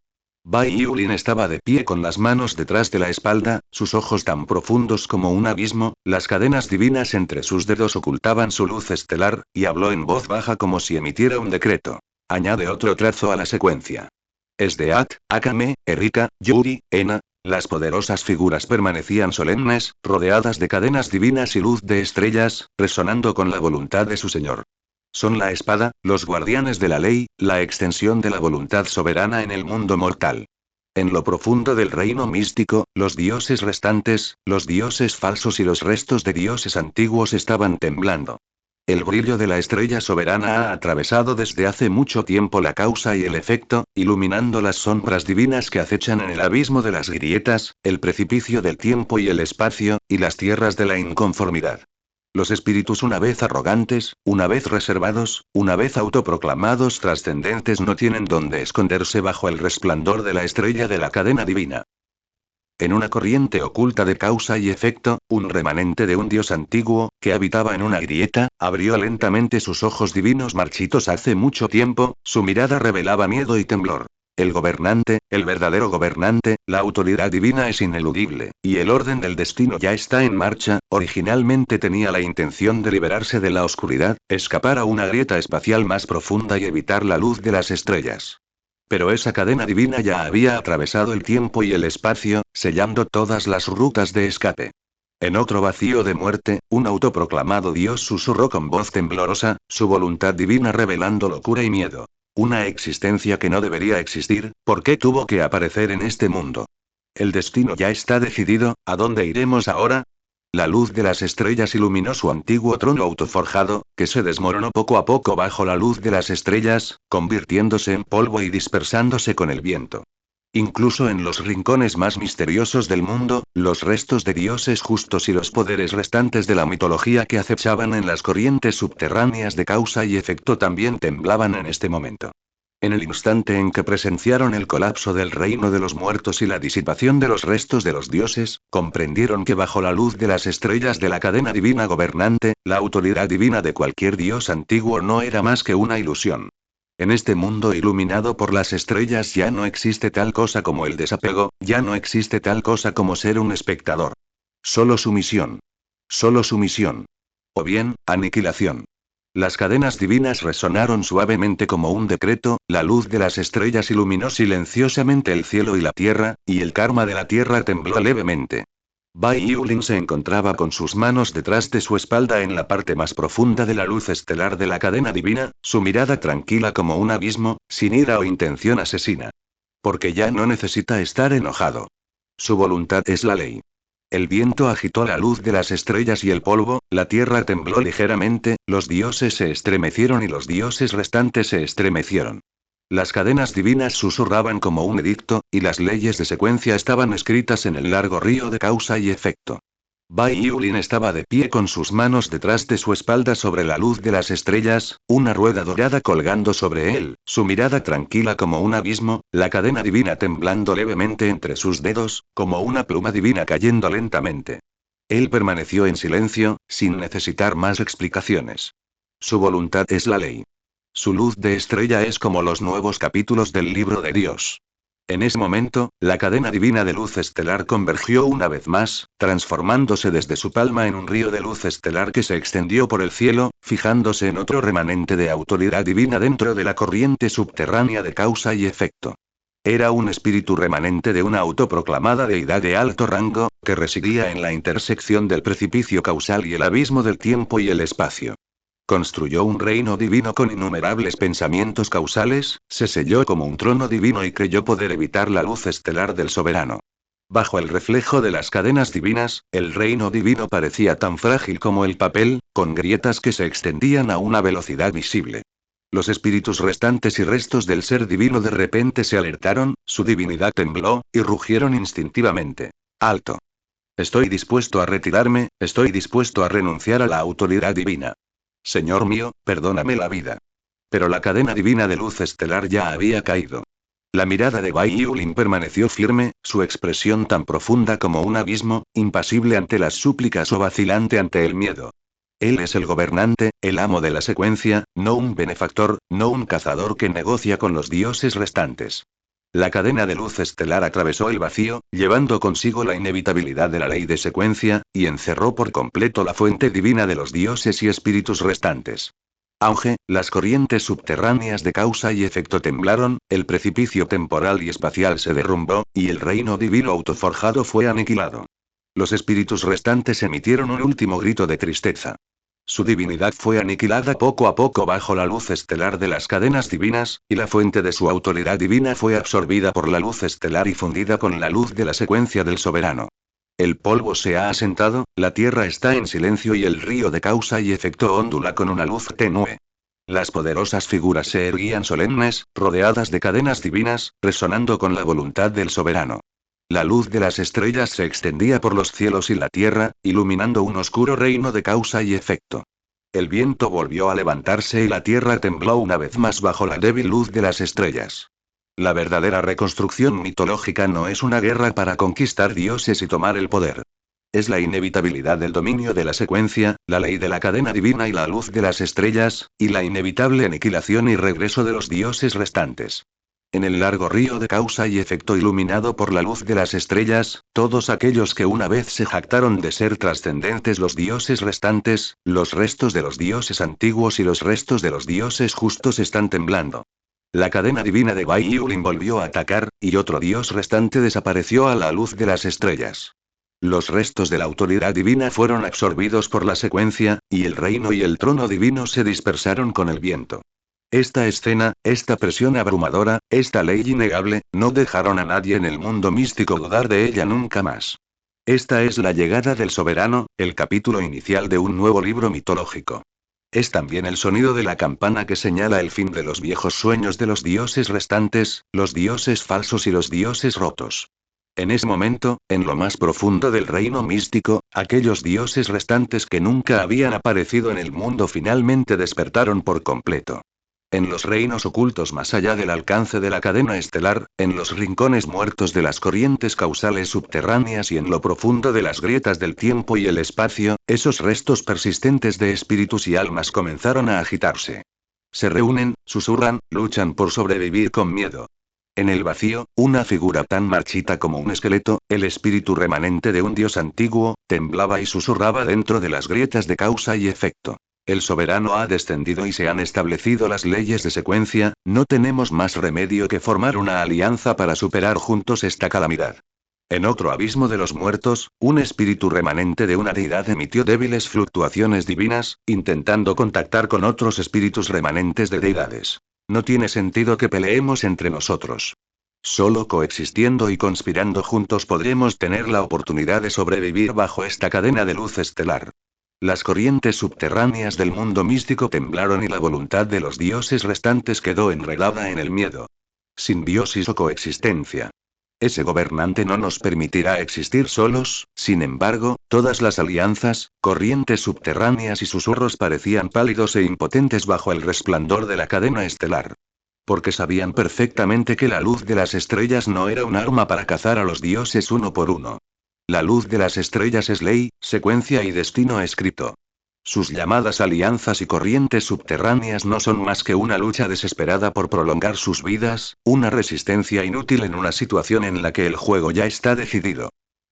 Bai Yulin estaba de pie con las manos detrás de la espalda, sus ojos tan profundos como un abismo, las cadenas divinas entre sus dedos ocultaban su luz estelar, y habló en voz baja como si emitiera un decreto. Añade otro trazo a la secuencia. Esdeat, Akame, Erika, Yuri, Ena, las poderosas figuras permanecían solemnes, rodeadas de cadenas divinas y luz de estrellas, resonando con la voluntad de su señor. Son la espada, los guardianes de la ley, la extensión de la voluntad soberana en el mundo mortal. En lo profundo del reino místico, los dioses restantes, los dioses falsos y los restos de dioses antiguos estaban temblando. El brillo de la estrella soberana ha atravesado desde hace mucho tiempo la causa y el efecto, iluminando las sombras divinas que acechan en el abismo de las grietas, el precipicio del tiempo y el espacio, y las tierras de la inconformidad. Los espíritus una vez arrogantes, una vez reservados, una vez autoproclamados trascendentes no tienen dónde esconderse bajo el resplandor de la estrella de la cadena divina. En una corriente oculta de causa y efecto, un remanente de un dios antiguo, que habitaba en una grieta, abrió lentamente sus ojos divinos marchitos hace mucho tiempo, su mirada revelaba miedo y temblor. El gobernante, el verdadero gobernante, la autoridad divina es ineludible, y el orden del destino ya está en marcha. Originalmente tenía la intención de liberarse de la oscuridad, escapar a una grieta espacial más profunda y evitar la luz de las estrellas. Pero esa cadena divina ya había atravesado el tiempo y el espacio, sellando todas las rutas de escape. En otro vacío de muerte, un autoproclamado dios susurró con voz temblorosa, su voluntad divina revelando locura y miedo. Una existencia que no debería existir, ¿por qué tuvo que aparecer en este mundo? El destino ya está decidido, ¿a dónde iremos ahora? La luz de las estrellas iluminó su antiguo trono autoforjado, que se desmoronó poco a poco bajo la luz de las estrellas, convirtiéndose en polvo y dispersándose con el viento. Incluso en los rincones más misteriosos del mundo, los restos de dioses justos y los poderes restantes de la mitología que acechaban en las corrientes subterráneas de causa y efecto también temblaban en este momento. En el instante en que presenciaron el colapso del reino de los muertos y la disipación de los restos de los dioses, comprendieron que bajo la luz de las estrellas de la cadena divina gobernante, la autoridad divina de cualquier dios antiguo no era más que una ilusión. En este mundo iluminado por las estrellas ya no existe tal cosa como el desapego, ya no existe tal cosa como ser un espectador. Solo sumisión. Solo sumisión. O bien, aniquilación. Las cadenas divinas resonaron suavemente como un decreto, la luz de las estrellas iluminó silenciosamente el cielo y la tierra, y el karma de la tierra tembló levemente. Bai Yulin se encontraba con sus manos detrás de su espalda en la parte más profunda de la luz estelar de la cadena divina, su mirada tranquila como un abismo, sin ira o intención asesina. Porque ya no necesita estar enojado. Su voluntad es la ley. El viento agitó la luz de las estrellas y el polvo, la tierra tembló ligeramente, los dioses se estremecieron y los dioses restantes se estremecieron. Las cadenas divinas susurraban como un edicto, y las leyes de secuencia estaban escritas en el largo río de causa y efecto. Bai Yulin estaba de pie con sus manos detrás de su espalda sobre la luz de las estrellas, una rueda dorada colgando sobre él, su mirada tranquila como un abismo, la cadena divina temblando levemente entre sus dedos, como una pluma divina cayendo lentamente. Él permaneció en silencio, sin necesitar más explicaciones. Su voluntad es la ley. Su luz de estrella es como los nuevos capítulos del libro de Dios. En ese momento, la cadena divina de luz estelar convergió una vez más, transformándose desde su palma en un río de luz estelar que se extendió por el cielo, fijándose en otro remanente de autoridad divina dentro de la corriente subterránea de causa y efecto. Era un espíritu remanente de una autoproclamada deidad de alto rango, que residía en la intersección del precipicio causal y el abismo del tiempo y el espacio. Construyó un reino divino con innumerables pensamientos causales, se selló como un trono divino y creyó poder evitar la luz estelar del soberano. Bajo el reflejo de las cadenas divinas, el reino divino parecía tan frágil como el papel, con grietas que se extendían a una velocidad visible. Los espíritus restantes y restos del ser divino de repente se alertaron, su divinidad tembló, y rugieron instintivamente. ¡Alto! Estoy dispuesto a retirarme, estoy dispuesto a renunciar a la autoridad divina. Señor mío, perdóname la vida. Pero la cadena divina de luz estelar ya había caído. La mirada de Bai Yulin permaneció firme, su expresión tan profunda como un abismo, impasible ante las súplicas o vacilante ante el miedo. Él es el gobernante, el amo de la secuencia, no un benefactor, no un cazador que negocia con los dioses restantes. La cadena de luz estelar atravesó el vacío, llevando consigo la inevitabilidad de la ley de secuencia, y encerró por completo la fuente divina de los dioses y espíritus restantes. Auge, las corrientes subterráneas de causa y efecto temblaron, el precipicio temporal y espacial se derrumbó, y el reino divino autoforjado fue aniquilado. Los espíritus restantes emitieron un último grito de tristeza. Su divinidad fue aniquilada poco a poco bajo la luz estelar de las cadenas divinas, y la fuente de su autoridad divina fue absorbida por la luz estelar y fundida con la luz de la secuencia del soberano. El polvo se ha asentado, la tierra está en silencio y el río de causa y efecto ondula con una luz tenue. Las poderosas figuras se erguían solemnes, rodeadas de cadenas divinas, resonando con la voluntad del soberano. La luz de las estrellas se extendía por los cielos y la tierra, iluminando un oscuro reino de causa y efecto. El viento volvió a levantarse y la tierra tembló una vez más bajo la débil luz de las estrellas. La verdadera reconstrucción mitológica no es una guerra para conquistar dioses y tomar el poder. Es la inevitabilidad del dominio de la secuencia, la ley de la cadena divina y la luz de las estrellas, y la inevitable aniquilación y regreso de los dioses restantes. En el largo río de causa y efecto iluminado por la luz de las estrellas, todos aquellos que una vez se jactaron de ser trascendentes los dioses restantes, los restos de los dioses antiguos y los restos de los dioses justos están temblando. La cadena divina de Bai Yulin volvió a atacar, y otro dios restante desapareció a la luz de las estrellas. Los restos de la autoridad divina fueron absorbidos por la secuencia, y el reino y el trono divino se dispersaron con el viento. Esta escena, esta presión abrumadora, esta ley innegable, no dejaron a nadie en el mundo místico dudar de ella nunca más. Esta es la llegada del soberano, el capítulo inicial de un nuevo libro mitológico. Es también el sonido de la campana que señala el fin de los viejos sueños de los dioses restantes, los dioses falsos y los dioses rotos. En ese momento, en lo más profundo del reino místico, aquellos dioses restantes que nunca habían aparecido en el mundo finalmente despertaron por completo. En los reinos ocultos más allá del alcance de la cadena estelar, en los rincones muertos de las corrientes causales subterráneas y en lo profundo de las grietas del tiempo y el espacio, esos restos persistentes de espíritus y almas comenzaron a agitarse. Se reúnen, susurran, luchan por sobrevivir con miedo. En el vacío, una figura tan marchita como un esqueleto, el espíritu remanente de un dios antiguo, temblaba y susurraba dentro de las grietas de causa y efecto. El soberano ha descendido y se han establecido las leyes de secuencia, no tenemos más remedio que formar una alianza para superar juntos esta calamidad. En otro abismo de los muertos, un espíritu remanente de una deidad emitió débiles fluctuaciones divinas, intentando contactar con otros espíritus remanentes de deidades. No tiene sentido que peleemos entre nosotros. Solo coexistiendo y conspirando juntos podremos tener la oportunidad de sobrevivir bajo esta cadena de luz estelar. Las corrientes subterráneas del mundo místico temblaron y la voluntad de los dioses restantes quedó enredada en el miedo. Simbiosis o coexistencia. Ese gobernante no nos permitirá existir solos, sin embargo, todas las alianzas, corrientes subterráneas y susurros parecían pálidos e impotentes bajo el resplandor de la cadena estelar. Porque sabían perfectamente que la luz de las estrellas no era un arma para cazar a los dioses uno por uno. La luz de las estrellas es ley, secuencia y destino escrito. Sus llamadas alianzas y corrientes subterráneas no son más que una lucha desesperada por prolongar sus vidas, una resistencia inútil en una situación en la que el juego ya está decidido.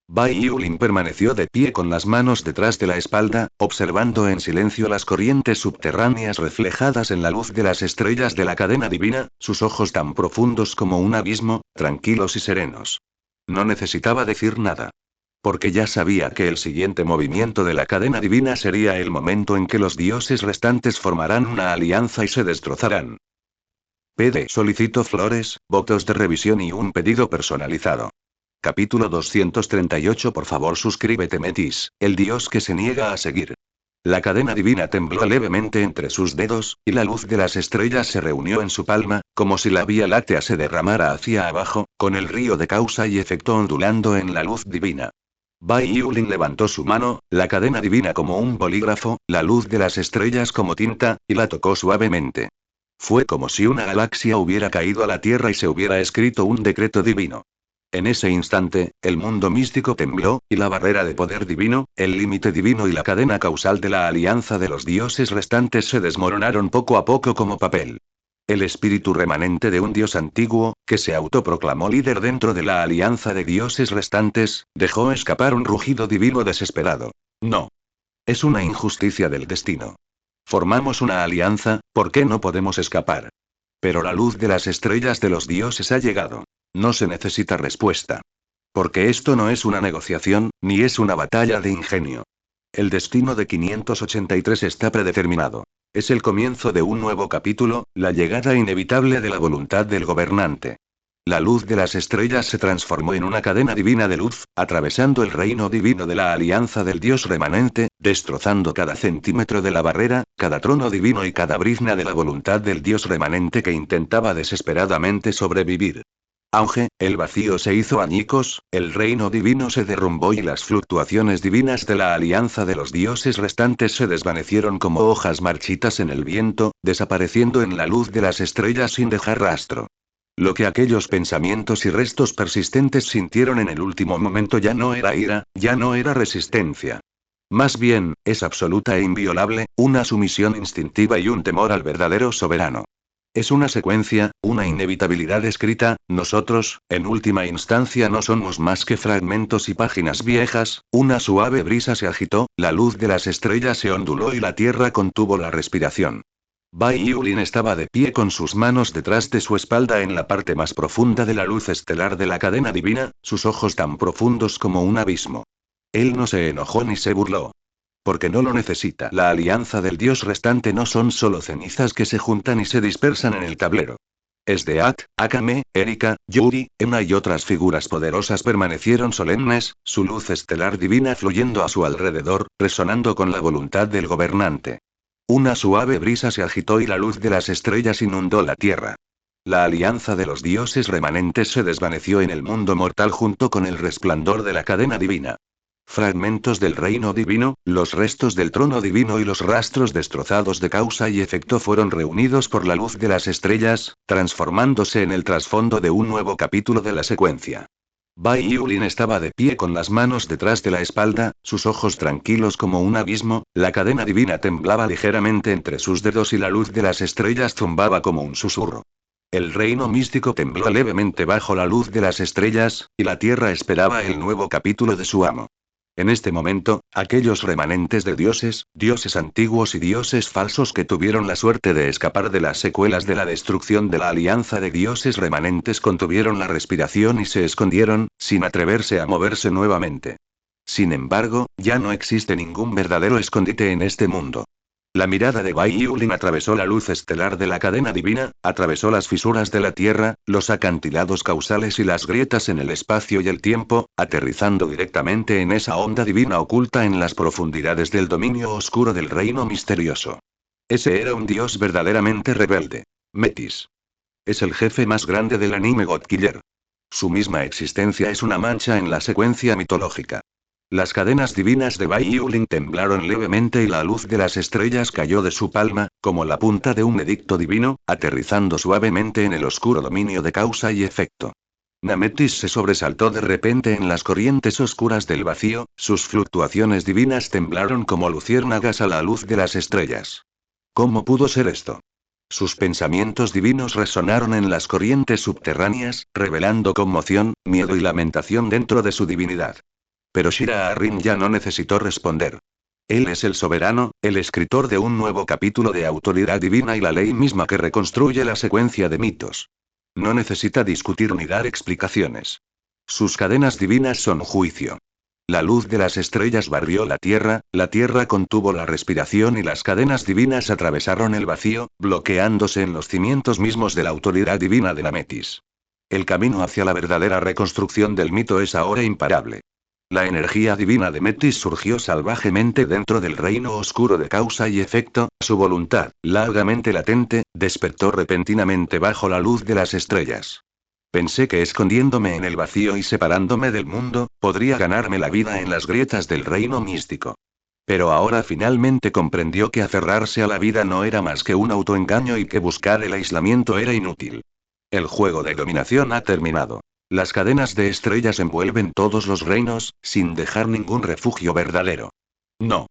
Bai Yulin permaneció de pie con las manos detrás de la espalda, observando en silencio las corrientes subterráneas reflejadas en la luz de las estrellas de la cadena divina, sus ojos tan profundos como un abismo, tranquilos y serenos. No necesitaba decir nada. Porque ya sabía que el siguiente movimiento de la cadena divina sería el momento en que los dioses restantes formarán una alianza y se destrozarán. PD. Solicito flores, votos de revisión y un pedido personalizado. Capítulo 238. Por favor suscríbete Metis, el dios que se niega a seguir. La cadena divina tembló levemente entre sus dedos, y la luz de las estrellas se reunió en su palma, como si la Vía Láctea se derramara hacia abajo, con el río de causa y efecto ondulando en la luz divina. Bai Yulin levantó su mano, la cadena divina como un bolígrafo, la luz de las estrellas como tinta, y la tocó suavemente. Fue como si una galaxia hubiera caído a la Tierra y se hubiera escrito un decreto divino. En ese instante, el mundo místico tembló, y la barrera de poder divino, el límite divino y la cadena causal de la alianza de los dioses restantes se desmoronaron poco a poco como papel. El espíritu remanente de un dios antiguo, que se autoproclamó líder dentro de la alianza de dioses restantes, dejó escapar un rugido divino desesperado. No. Es una injusticia del destino. Formamos una alianza, ¿por qué no podemos escapar? Pero la luz de las estrellas de los dioses ha llegado. No se necesita respuesta. Porque esto no es una negociación, ni es una batalla de ingenio. El destino de 583 está predeterminado. Es el comienzo de un nuevo capítulo, la llegada inevitable de la voluntad del gobernante. La luz de las estrellas se transformó en una cadena divina de luz, atravesando el reino divino de la alianza del dios remanente, destrozando cada centímetro de la barrera, cada trono divino y cada brizna de la voluntad del dios remanente que intentaba desesperadamente sobrevivir. Auge, el vacío se hizo añicos, el reino divino se derrumbó y las fluctuaciones divinas de la alianza de los dioses restantes se desvanecieron como hojas marchitas en el viento, desapareciendo en la luz de las estrellas sin dejar rastro. Lo que aquellos pensamientos y restos persistentes sintieron en el último momento ya no era ira, ya no era resistencia. Más bien, es absoluta e inviolable, una sumisión instintiva y un temor al verdadero soberano. Es una secuencia, una inevitabilidad escrita, nosotros, en última instancia no somos más que fragmentos y páginas viejas, una suave brisa se agitó, la luz de las estrellas se onduló y la tierra contuvo la respiración. Bai Yulin estaba de pie con sus manos detrás de su espalda en la parte más profunda de la luz estelar de la cadena divina, sus ojos tan profundos como un abismo. Él no se enojó ni se burló. Porque no lo necesita. La alianza del dios restante no son solo cenizas que se juntan y se dispersan en el tablero. Esdeat, Akame, Erika, Yuri, Ena y otras figuras poderosas permanecieron solemnes, su luz estelar divina fluyendo a su alrededor, resonando con la voluntad del gobernante. Una suave brisa se agitó y la luz de las estrellas inundó la tierra. La alianza de los dioses remanentes se desvaneció en el mundo mortal junto con el resplandor de la cadena divina. Fragmentos del reino divino, los restos del trono divino y los rastros destrozados de causa y efecto fueron reunidos por la luz de las estrellas, transformándose en el trasfondo de un nuevo capítulo de la secuencia. Bai Yulin estaba de pie con las manos detrás de la espalda, sus ojos tranquilos como un abismo, la cadena divina temblaba ligeramente entre sus dedos y la luz de las estrellas zumbaba como un susurro. El reino místico tembló levemente bajo la luz de las estrellas, y la tierra esperaba el nuevo capítulo de su amo. En este momento, aquellos remanentes de dioses, dioses antiguos y dioses falsos que tuvieron la suerte de escapar de las secuelas de la destrucción de la alianza de dioses remanentes contuvieron la respiración y se escondieron, sin atreverse a moverse nuevamente. Sin embargo, ya no existe ningún verdadero escondite en este mundo. La mirada de Bai Yulin atravesó la luz estelar de la cadena divina, atravesó las fisuras de la Tierra, los acantilados causales y las grietas en el espacio y el tiempo, aterrizando directamente en esa onda divina oculta en las profundidades del dominio oscuro del reino misterioso. Ese era un dios verdaderamente rebelde. Metis. Es el jefe más grande del anime God Killer. Su misma existencia es una mancha en la secuencia mitológica. Las cadenas divinas de Bai Yulin temblaron levemente y la luz de las estrellas cayó de su palma, como la punta de un edicto divino, aterrizando suavemente en el oscuro dominio de causa y efecto. Nametis se sobresaltó de repente en las corrientes oscuras del vacío, sus fluctuaciones divinas temblaron como luciérnagas a la luz de las estrellas. ¿Cómo pudo ser esto? Sus pensamientos divinos resonaron en las corrientes subterráneas, revelando conmoción, miedo y lamentación dentro de su divinidad. Pero Shira Arrin ya no necesitó responder. Él es el soberano, el escritor de un nuevo capítulo de autoridad divina y la ley misma que reconstruye la secuencia de mitos. No necesita discutir ni dar explicaciones. Sus cadenas divinas son juicio. La luz de las estrellas barrió la tierra contuvo la respiración y las cadenas divinas atravesaron el vacío, bloqueándose en los cimientos mismos de la autoridad divina de Nametis. El camino hacia la verdadera reconstrucción del mito es ahora imparable. La energía divina de Metis surgió salvajemente dentro del reino oscuro de causa y efecto, su voluntad, largamente latente, despertó repentinamente bajo la luz de las estrellas. Pensé que escondiéndome en el vacío y separándome del mundo, podría ganarme la vida en las grietas del reino místico. Pero ahora finalmente comprendió que aferrarse a la vida no era más que un autoengaño y que buscar el aislamiento era inútil. El juego de dominación ha terminado. Las cadenas de estrellas envuelven todos los reinos, sin dejar ningún refugio verdadero. No.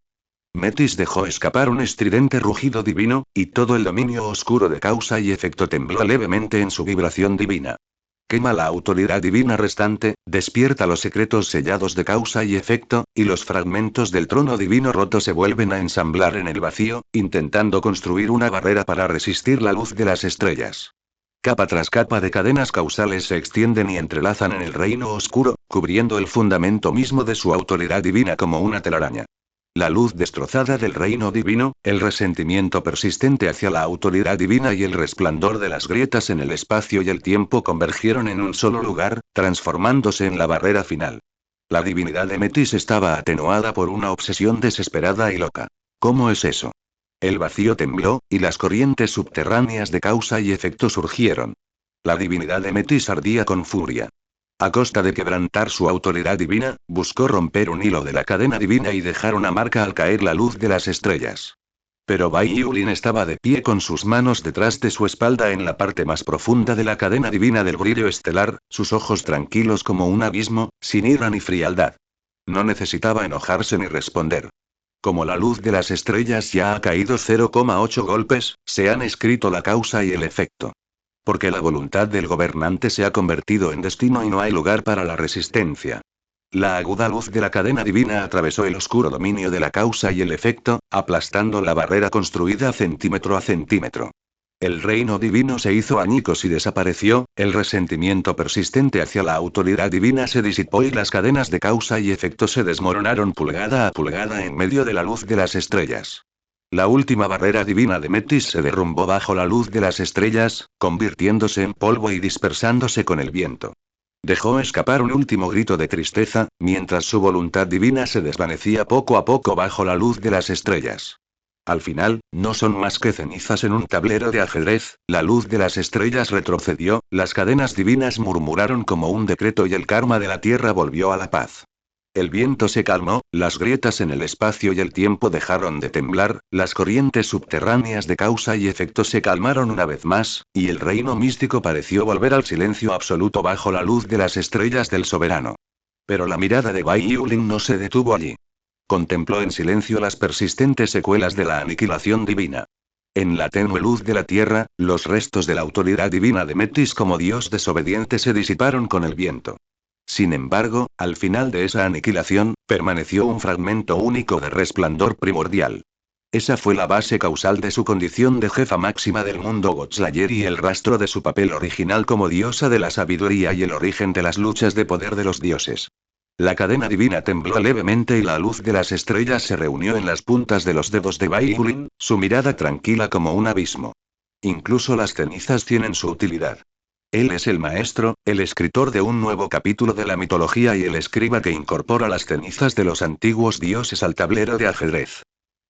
Metis dejó escapar un estridente rugido divino, y todo el dominio oscuro de causa y efecto tembló levemente en su vibración divina. Quema la autoridad divina restante, despierta los secretos sellados de causa y efecto, y los fragmentos del trono divino roto se vuelven a ensamblar en el vacío, intentando construir una barrera para resistir la luz de las estrellas. Capa tras capa de cadenas causales se extienden y entrelazan en el reino oscuro, cubriendo el fundamento mismo de su autoridad divina como una telaraña. La luz destrozada del reino divino, el resentimiento persistente hacia la autoridad divina y el resplandor de las grietas en el espacio y el tiempo convergieron en un solo lugar, transformándose en la barrera final. La divinidad de Metis estaba atenuada por una obsesión desesperada y loca. ¿Cómo es eso? El vacío tembló, y las corrientes subterráneas de causa y efecto surgieron. La divinidad de Metis ardía con furia. A costa de quebrantar su autoridad divina, buscó romper un hilo de la cadena divina y dejar una marca al caer la luz de las estrellas. Pero Bai Yulin estaba de pie con sus manos detrás de su espalda en la parte más profunda de la cadena divina del brillo estelar, sus ojos tranquilos como un abismo, sin ira ni frialdad. No necesitaba enojarse ni responder. Como la luz de las estrellas ya ha caído 0,8 golpes, se han escrito la causa y el efecto. Porque la voluntad del gobernante se ha convertido en destino y no hay lugar para la resistencia. La aguda luz de la cadena divina atravesó el oscuro dominio de la causa y el efecto, aplastando la barrera construida centímetro a centímetro. El reino divino se hizo añicos y desapareció, el resentimiento persistente hacia la autoridad divina se disipó y las cadenas de causa y efecto se desmoronaron pulgada a pulgada en medio de la luz de las estrellas. La última barrera divina de Metis se derrumbó bajo la luz de las estrellas, convirtiéndose en polvo y dispersándose con el viento. Dejó escapar un último grito de tristeza, mientras su voluntad divina se desvanecía poco a poco bajo la luz de las estrellas. Al final, no son más que cenizas en un tablero de ajedrez, la luz de las estrellas retrocedió, las cadenas divinas murmuraron como un decreto y el karma de la tierra volvió a la paz. El viento se calmó, las grietas en el espacio y el tiempo dejaron de temblar, las corrientes subterráneas de causa y efecto se calmaron una vez más, y el reino místico pareció volver al silencio absoluto bajo la luz de las estrellas del soberano. Pero la mirada de Bai Yulin no se detuvo allí. Contempló en silencio las persistentes secuelas de la aniquilación divina. En la tenue luz de la tierra, los restos de la autoridad divina de Metis como dios desobediente se disiparon con el viento. Sin embargo, al final de esa aniquilación, permaneció un fragmento único de resplandor primordial. Esa fue la base causal de su condición de jefa máxima del mundo Godslayer y el rastro de su papel original como diosa de la sabiduría y el origen de las luchas de poder de los dioses. La cadena divina tembló levemente y la luz de las estrellas se reunió en las puntas de los dedos de Bai Yulin, su mirada tranquila como un abismo. Incluso las cenizas tienen su utilidad. Él es el maestro, el escritor de un nuevo capítulo de la mitología y el escriba que incorpora las cenizas de los antiguos dioses al tablero de ajedrez.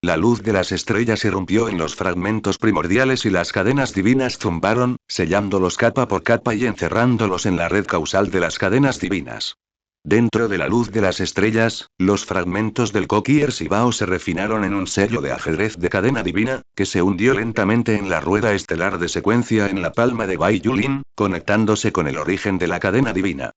La luz de las estrellas irrumpió en los fragmentos primordiales y las cadenas divinas zumbaron, sellándolos capa por capa y encerrándolos en la red causal de las cadenas divinas. Dentro de la luz de las estrellas, los fragmentos del Kokir Sibao se refinaron en un sello de ajedrez de cadena divina, que se hundió lentamente en la rueda estelar de secuencia en la palma de Bai Yulin, conectándose con el origen de la cadena divina.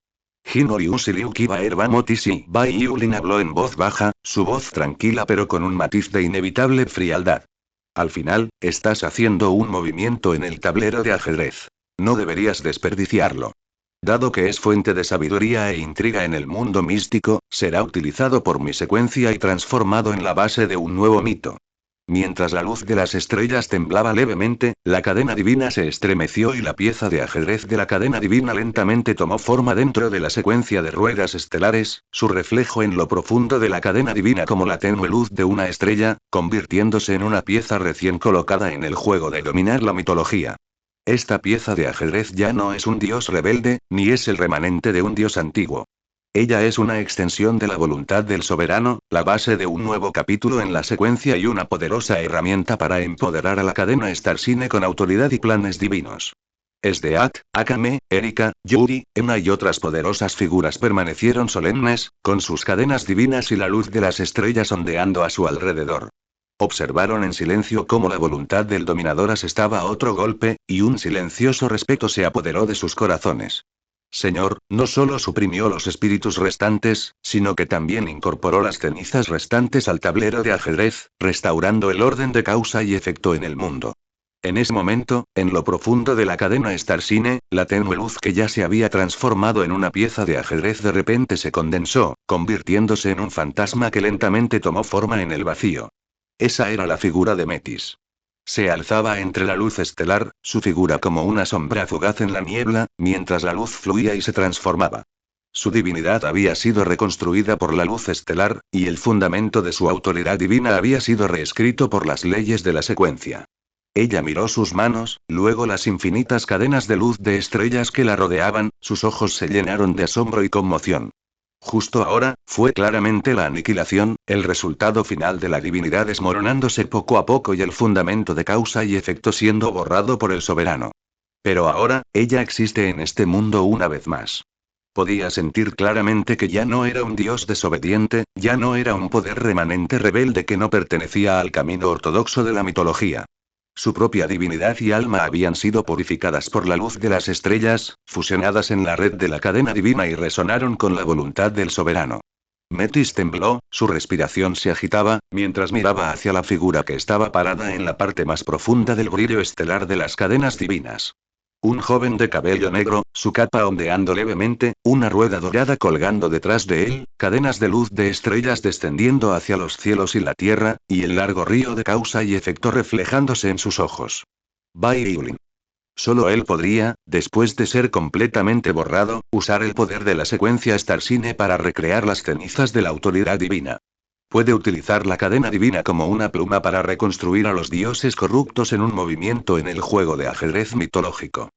Hinoriusiliukibaerbamotisi. Bai Yulin habló en voz baja, su voz tranquila pero con un matiz de inevitable frialdad. Al final, estás haciendo un movimiento en el tablero de ajedrez. No deberías desperdiciarlo. Dado que es fuente de sabiduría e intriga en el mundo místico, será utilizado por mi secuencia y transformado en la base de un nuevo mito. Mientras la luz de las estrellas temblaba levemente, la cadena divina se estremeció y la pieza de ajedrez de la cadena divina lentamente tomó forma dentro de la secuencia de ruedas estelares, su reflejo en lo profundo de la cadena divina como la tenue luz de una estrella, convirtiéndose en una pieza recién colocada en el juego de dominar la mitología. Esta pieza de ajedrez ya no es un dios rebelde, ni es el remanente de un dios antiguo. Ella es una extensión de la voluntad del soberano, la base de un nuevo capítulo en la secuencia y una poderosa herramienta para empoderar a la cadena Starsine con autoridad y planes divinos. Esdeat, Akame, Erika, Yuri, Ena y otras poderosas figuras permanecieron solemnes, con sus cadenas divinas y la luz de las estrellas ondeando a su alrededor. Observaron en silencio cómo la voluntad del dominador asestaba a otro golpe, y un silencioso respeto se apoderó de sus corazones. Señor, no solo suprimió los espíritus restantes, sino que también incorporó las cenizas restantes al tablero de ajedrez, restaurando el orden de causa y efecto en el mundo. En ese momento, en lo profundo de la cadena Starsine, la tenue luz que ya se había transformado en una pieza de ajedrez de repente se condensó, convirtiéndose en un fantasma que lentamente tomó forma en el vacío. Esa era la figura de Metis. Se alzaba entre la luz estelar, su figura como una sombra fugaz en la niebla, mientras la luz fluía y se transformaba. Su divinidad había sido reconstruida por la luz estelar, y el fundamento de su autoridad divina había sido reescrito por las leyes de la secuencia. Ella miró sus manos, luego las infinitas cadenas de luz de estrellas que la rodeaban, sus ojos se llenaron de asombro y conmoción. Justo ahora, fue claramente la aniquilación, el resultado final de la divinidad desmoronándose poco a poco y el fundamento de causa y efecto siendo borrado por el soberano. Pero ahora, ella existe en este mundo una vez más. Podía sentir claramente que ya no era un dios desobediente, ya no era un poder remanente rebelde que no pertenecía al camino ortodoxo de la mitología. Su propia divinidad y alma habían sido purificadas por la luz de las estrellas, fusionadas en la red de la cadena divina y resonaron con la voluntad del soberano. Metis tembló, su respiración se agitaba, mientras miraba hacia la figura que estaba parada en la parte más profunda del brillo estelar de las cadenas divinas. Un joven de cabello negro, su capa ondeando levemente, una rueda dorada colgando detrás de él, cadenas de luz de estrellas descendiendo hacia los cielos y la tierra, y el largo río de causa y efecto reflejándose en sus ojos. Bai Yulin. Solo él podría, después de ser completamente borrado, usar el poder de la secuencia Starsine para recrear las cenizas de la autoridad divina. Puede utilizar la cadena divina como una pluma para reconstruir a los dioses corruptos en un movimiento en el juego de ajedrez mitológico.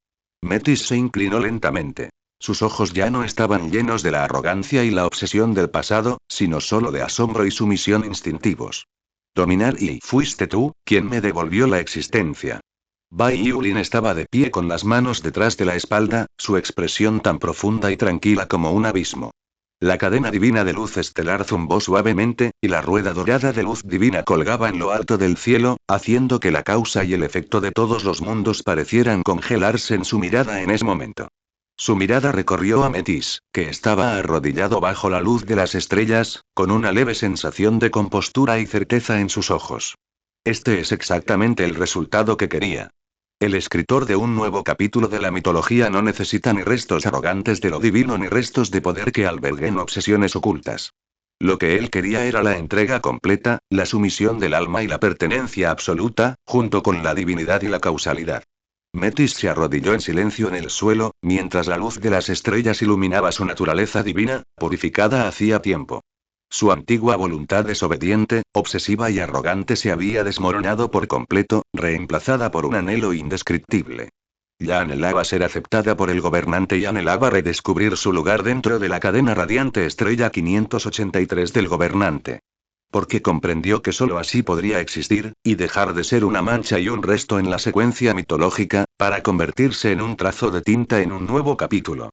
Metis se inclinó lentamente. Sus ojos ya no estaban llenos de la arrogancia y la obsesión del pasado, sino solo de asombro y sumisión instintivos. Dominar y fuiste tú, quien me devolvió la existencia. Bai Yulin estaba de pie con las manos detrás de la espalda, su expresión tan profunda y tranquila como un abismo. La cadena divina de luz estelar zumbó suavemente, y la rueda dorada de luz divina colgaba en lo alto del cielo, haciendo que la causa y el efecto de todos los mundos parecieran congelarse en su mirada en ese momento. Su mirada recorrió a Metis, que estaba arrodillado bajo la luz de las estrellas, con una leve sensación de compostura y certeza en sus ojos. Este es exactamente el resultado que quería. El escritor de un nuevo capítulo de la mitología no necesita ni restos arrogantes de lo divino ni restos de poder que alberguen obsesiones ocultas. Lo que él quería era la entrega completa, la sumisión del alma y la pertenencia absoluta, junto con la divinidad y la causalidad. Metis se arrodilló en silencio en el suelo, mientras la luz de las estrellas iluminaba su naturaleza divina, purificada hacía tiempo. Su antigua voluntad desobediente, obsesiva y arrogante se había desmoronado por completo, reemplazada por un anhelo indescriptible. Ya anhelaba ser aceptada por el gobernante y anhelaba redescubrir su lugar dentro de la cadena radiante estrella 583 del gobernante. Porque comprendió que sólo así podría existir, y dejar de ser una mancha y un resto en la secuencia mitológica, para convertirse en un trazo de tinta en un nuevo capítulo.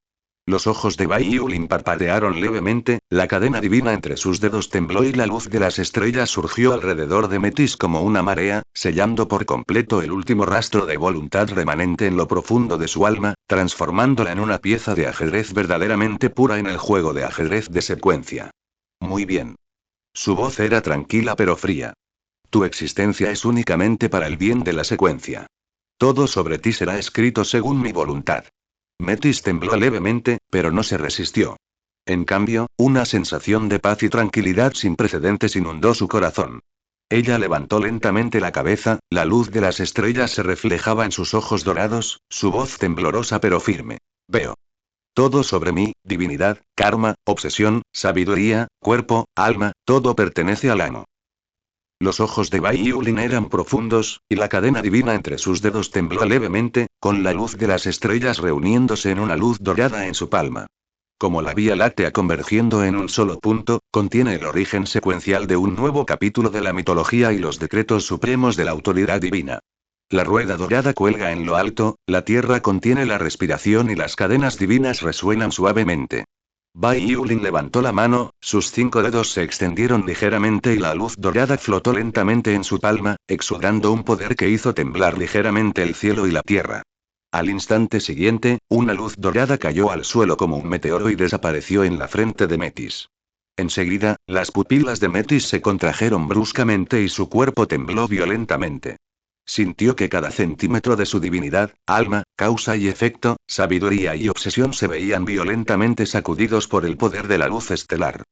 Los ojos de Bai Yulin parpadearon levemente, la cadena divina entre sus dedos tembló y la luz de las estrellas surgió alrededor de Metis como una marea, sellando por completo el último rastro de voluntad remanente en lo profundo de su alma, transformándola en una pieza de ajedrez verdaderamente pura en el juego de ajedrez de secuencia. Muy bien. Su voz era tranquila pero fría. Tu existencia es únicamente para el bien de la secuencia. Todo sobre ti será escrito según mi voluntad. Metis tembló levemente, pero no se resistió. En cambio, una sensación de paz y tranquilidad sin precedentes inundó su corazón. Ella levantó lentamente la cabeza, la luz de las estrellas se reflejaba en sus ojos dorados, su voz temblorosa pero firme. Veo. Todo sobre mí, divinidad, karma, obsesión, sabiduría, cuerpo, alma, todo pertenece al amo. Los ojos de Bai Yulin eran profundos, y la cadena divina entre sus dedos tembló levemente, con la luz de las estrellas reuniéndose en una luz dorada en su palma. Como la Vía Láctea convergiendo en un solo punto, contiene el origen secuencial de un nuevo capítulo de la mitología y los decretos supremos de la autoridad divina. La rueda dorada cuelga en lo alto, la tierra contiene la respiración y las cadenas divinas resuenan suavemente. Bai Yulin levantó la mano, sus 5 dedos se extendieron ligeramente y la luz dorada flotó lentamente en su palma, exudando un poder que hizo temblar ligeramente el cielo y la tierra. Al instante siguiente, una luz dorada cayó al suelo como un meteoro y desapareció en la frente de Metis. Enseguida, las pupilas de Metis se contrajeron bruscamente y su cuerpo tembló violentamente. Sintió que cada centímetro de su divinidad, alma, causa y efecto, sabiduría y obsesión se veían violentamente sacudidos por el poder de la luz estelar.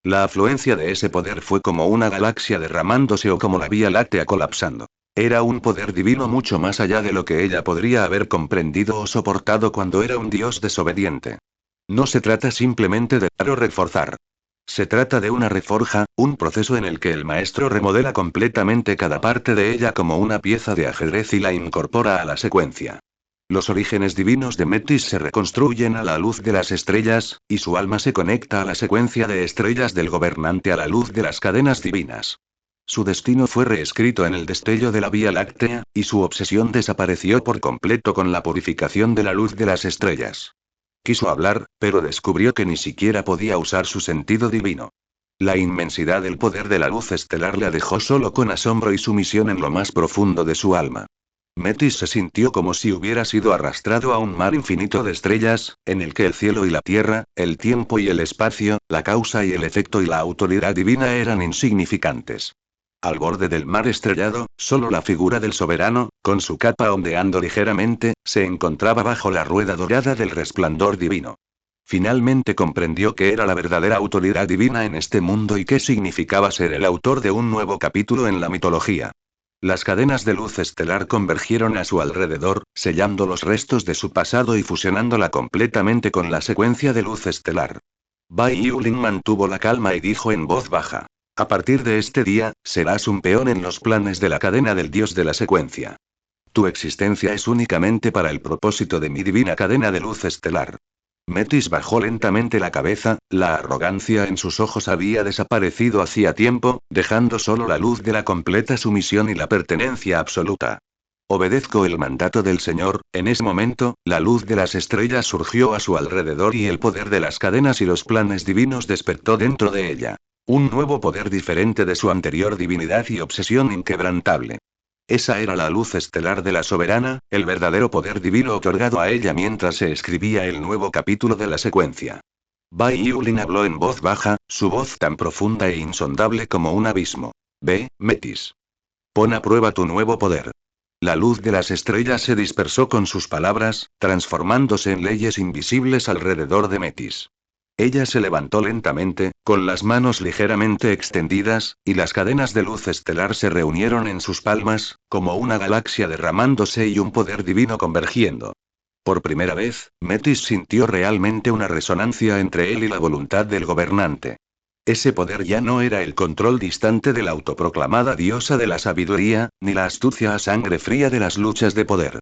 La afluencia de ese poder fue como una galaxia derramándose o como la Vía Láctea colapsando. Era un poder divino mucho más allá de lo que ella podría haber comprendido o soportado cuando era un dios desobediente. No se trata simplemente de dar o reforzar. Se trata de una reforja, un proceso en el que el maestro remodela completamente cada parte de ella como una pieza de ajedrez y la incorpora a la secuencia. Los orígenes divinos de Metis se reconstruyen a la luz de las estrellas, y su alma se conecta a la secuencia de estrellas del gobernante a la luz de las cadenas divinas. Su destino fue reescrito en el destello de la Vía Láctea, y su obsesión desapareció por completo con la purificación de la luz de las estrellas. Quiso hablar, pero descubrió que ni siquiera podía usar su sentido divino. La inmensidad del poder de la luz estelar la dejó solo con asombro y sumisión en lo más profundo de su alma. Metis se sintió como si hubiera sido arrastrado a un mar infinito de estrellas, en el que el cielo y la tierra, el tiempo y el espacio, la causa y el efecto y la autoridad divina eran insignificantes. Al borde del mar estrellado, solo la figura del soberano, con su capa ondeando ligeramente, se encontraba bajo la rueda dorada del resplandor divino. Finalmente comprendió que era la verdadera autoridad divina en este mundo y qué significaba ser el autor de un nuevo capítulo en la mitología. Las cadenas de luz estelar convergieron a su alrededor, sellando los restos de su pasado y fusionándola completamente con la secuencia de luz estelar. Bai Yulin mantuvo la calma y dijo en voz baja. A partir de este día, serás un peón en los planes de la cadena del dios de la secuencia. Tu existencia es únicamente para el propósito de mi divina cadena de luz estelar. Metis bajó lentamente la cabeza, la arrogancia en sus ojos había desaparecido hacía tiempo, dejando solo la luz de la completa sumisión y la pertenencia absoluta. Obedezco el mandato del Señor. En ese momento, la luz de las estrellas surgió a su alrededor y el poder de las cadenas y los planes divinos despertó dentro de ella. Un nuevo poder diferente de su anterior divinidad y obsesión inquebrantable. Esa era la luz estelar de la soberana, el verdadero poder divino otorgado a ella mientras se escribía el nuevo capítulo de la secuencia. Bai Yulin habló en voz baja, su voz tan profunda e insondable como un abismo. Ve, Metis. Pon a prueba tu nuevo poder. La luz de las estrellas se dispersó con sus palabras, transformándose en leyes invisibles alrededor de Metis. Ella se levantó lentamente, con las manos ligeramente extendidas, y las cadenas de luz estelar se reunieron en sus palmas, como una galaxia derramándose y un poder divino convergiendo. Por primera vez, Metis sintió realmente una resonancia entre él y la voluntad del gobernante. Ese poder ya no era el control distante de la autoproclamada diosa de la sabiduría, ni la astucia a sangre fría de las luchas de poder.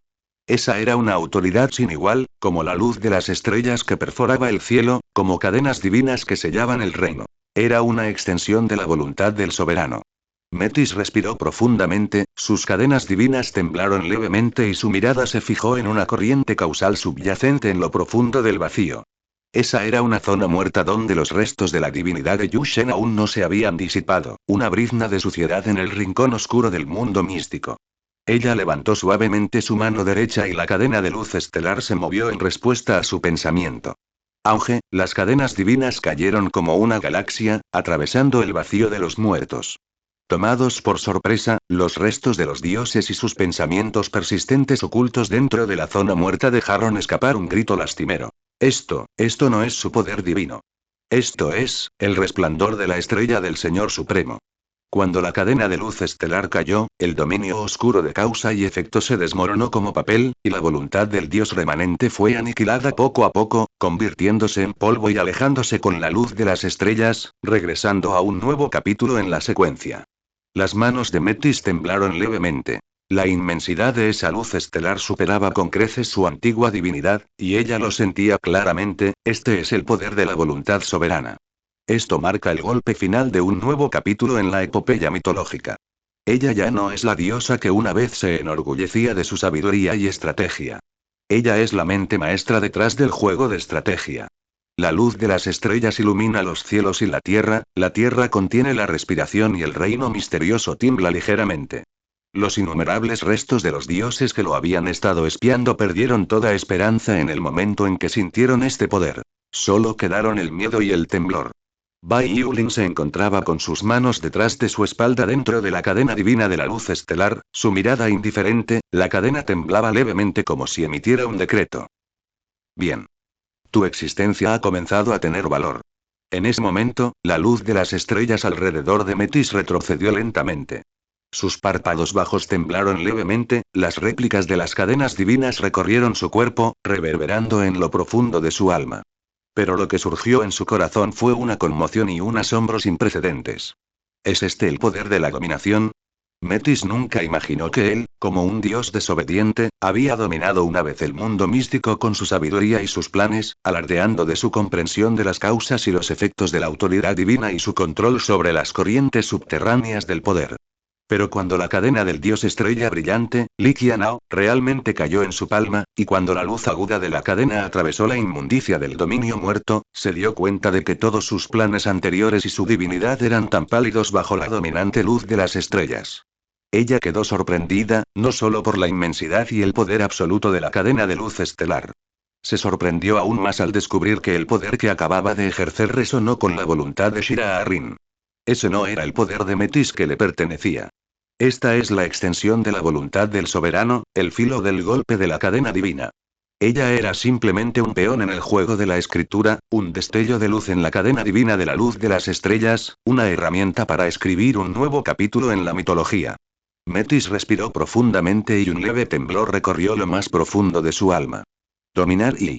Esa era una autoridad sin igual, como la luz de las estrellas que perforaba el cielo, como cadenas divinas que sellaban el reino. Era una extensión de la voluntad del soberano. Metis respiró profundamente, sus cadenas divinas temblaron levemente y su mirada se fijó en una corriente causal subyacente en lo profundo del vacío. Esa era una zona muerta donde los restos de la divinidad de Yushen aún no se habían disipado, una brizna de suciedad en el rincón oscuro del mundo místico. Ella levantó suavemente su mano derecha y la cadena de luz estelar se movió en respuesta a su pensamiento. Auge, las cadenas divinas cayeron como una galaxia, atravesando el vacío de los muertos. Tomados por sorpresa, los restos de los dioses y sus pensamientos persistentes ocultos dentro de la zona muerta dejaron escapar un grito lastimero. Esto no es su poder divino. Esto es, el resplandor de la estrella del Señor Supremo. Cuando la cadena de luz estelar cayó, el dominio oscuro de causa y efecto se desmoronó como papel, y la voluntad del dios remanente fue aniquilada poco a poco, convirtiéndose en polvo y alejándose con la luz de las estrellas, regresando a un nuevo capítulo en la secuencia. Las manos de Metis temblaron levemente. La inmensidad de esa luz estelar superaba con creces su antigua divinidad, y ella lo sentía claramente, este es el poder de la voluntad soberana. Esto marca el golpe final de un nuevo capítulo en la epopeya mitológica. Ella ya no es la diosa que una vez se enorgullecía de su sabiduría y estrategia. Ella es la mente maestra detrás del juego de estrategia. La luz de las estrellas ilumina los cielos y la tierra contiene la respiración y el reino misterioso tiembla ligeramente. Los innumerables restos de los dioses que lo habían estado espiando perdieron toda esperanza en el momento en que sintieron este poder. Solo quedaron el miedo y el temblor. Bai Yulin se encontraba con sus manos detrás de su espalda dentro de la cadena divina de la luz estelar, su mirada indiferente, la cadena temblaba levemente como si emitiera un decreto. Bien. Tu existencia ha comenzado a tener valor. En ese momento, la luz de las estrellas alrededor de Metis retrocedió lentamente. Sus párpados bajos temblaron levemente, las réplicas de las cadenas divinas recorrieron su cuerpo, reverberando en lo profundo de su alma. Pero lo que surgió en su corazón fue una conmoción y un asombro sin precedentes. ¿Es este el poder de la dominación? Metis nunca imaginó que él, como un dios desobediente, había dominado una vez el mundo místico con su sabiduría y sus planes, alardeando de su comprensión de las causas y los efectos de la autoridad divina y su control sobre las corrientes subterráneas del poder. Pero cuando la cadena del dios estrella brillante, Liquianao, realmente cayó en su palma, y cuando la luz aguda de la cadena atravesó la inmundicia del dominio muerto, se dio cuenta de que todos sus planes anteriores y su divinidad eran tan pálidos bajo la dominante luz de las estrellas. Ella quedó sorprendida, no solo por la inmensidad y el poder absoluto de la cadena de luz estelar. Se sorprendió aún más al descubrir que el poder que acababa de ejercer resonó con la voluntad de Shira Arrin. Ese no era el poder de Metis que le pertenecía. Esta es la extensión de la voluntad del soberano, el filo del golpe de la cadena divina. Ella era simplemente un peón en el juego de la escritura, un destello de luz en la cadena divina de la luz de las estrellas, una herramienta para escribir un nuevo capítulo en la mitología. Metis respiró profundamente y un leve temblor recorrió lo más profundo de su alma. Dominar y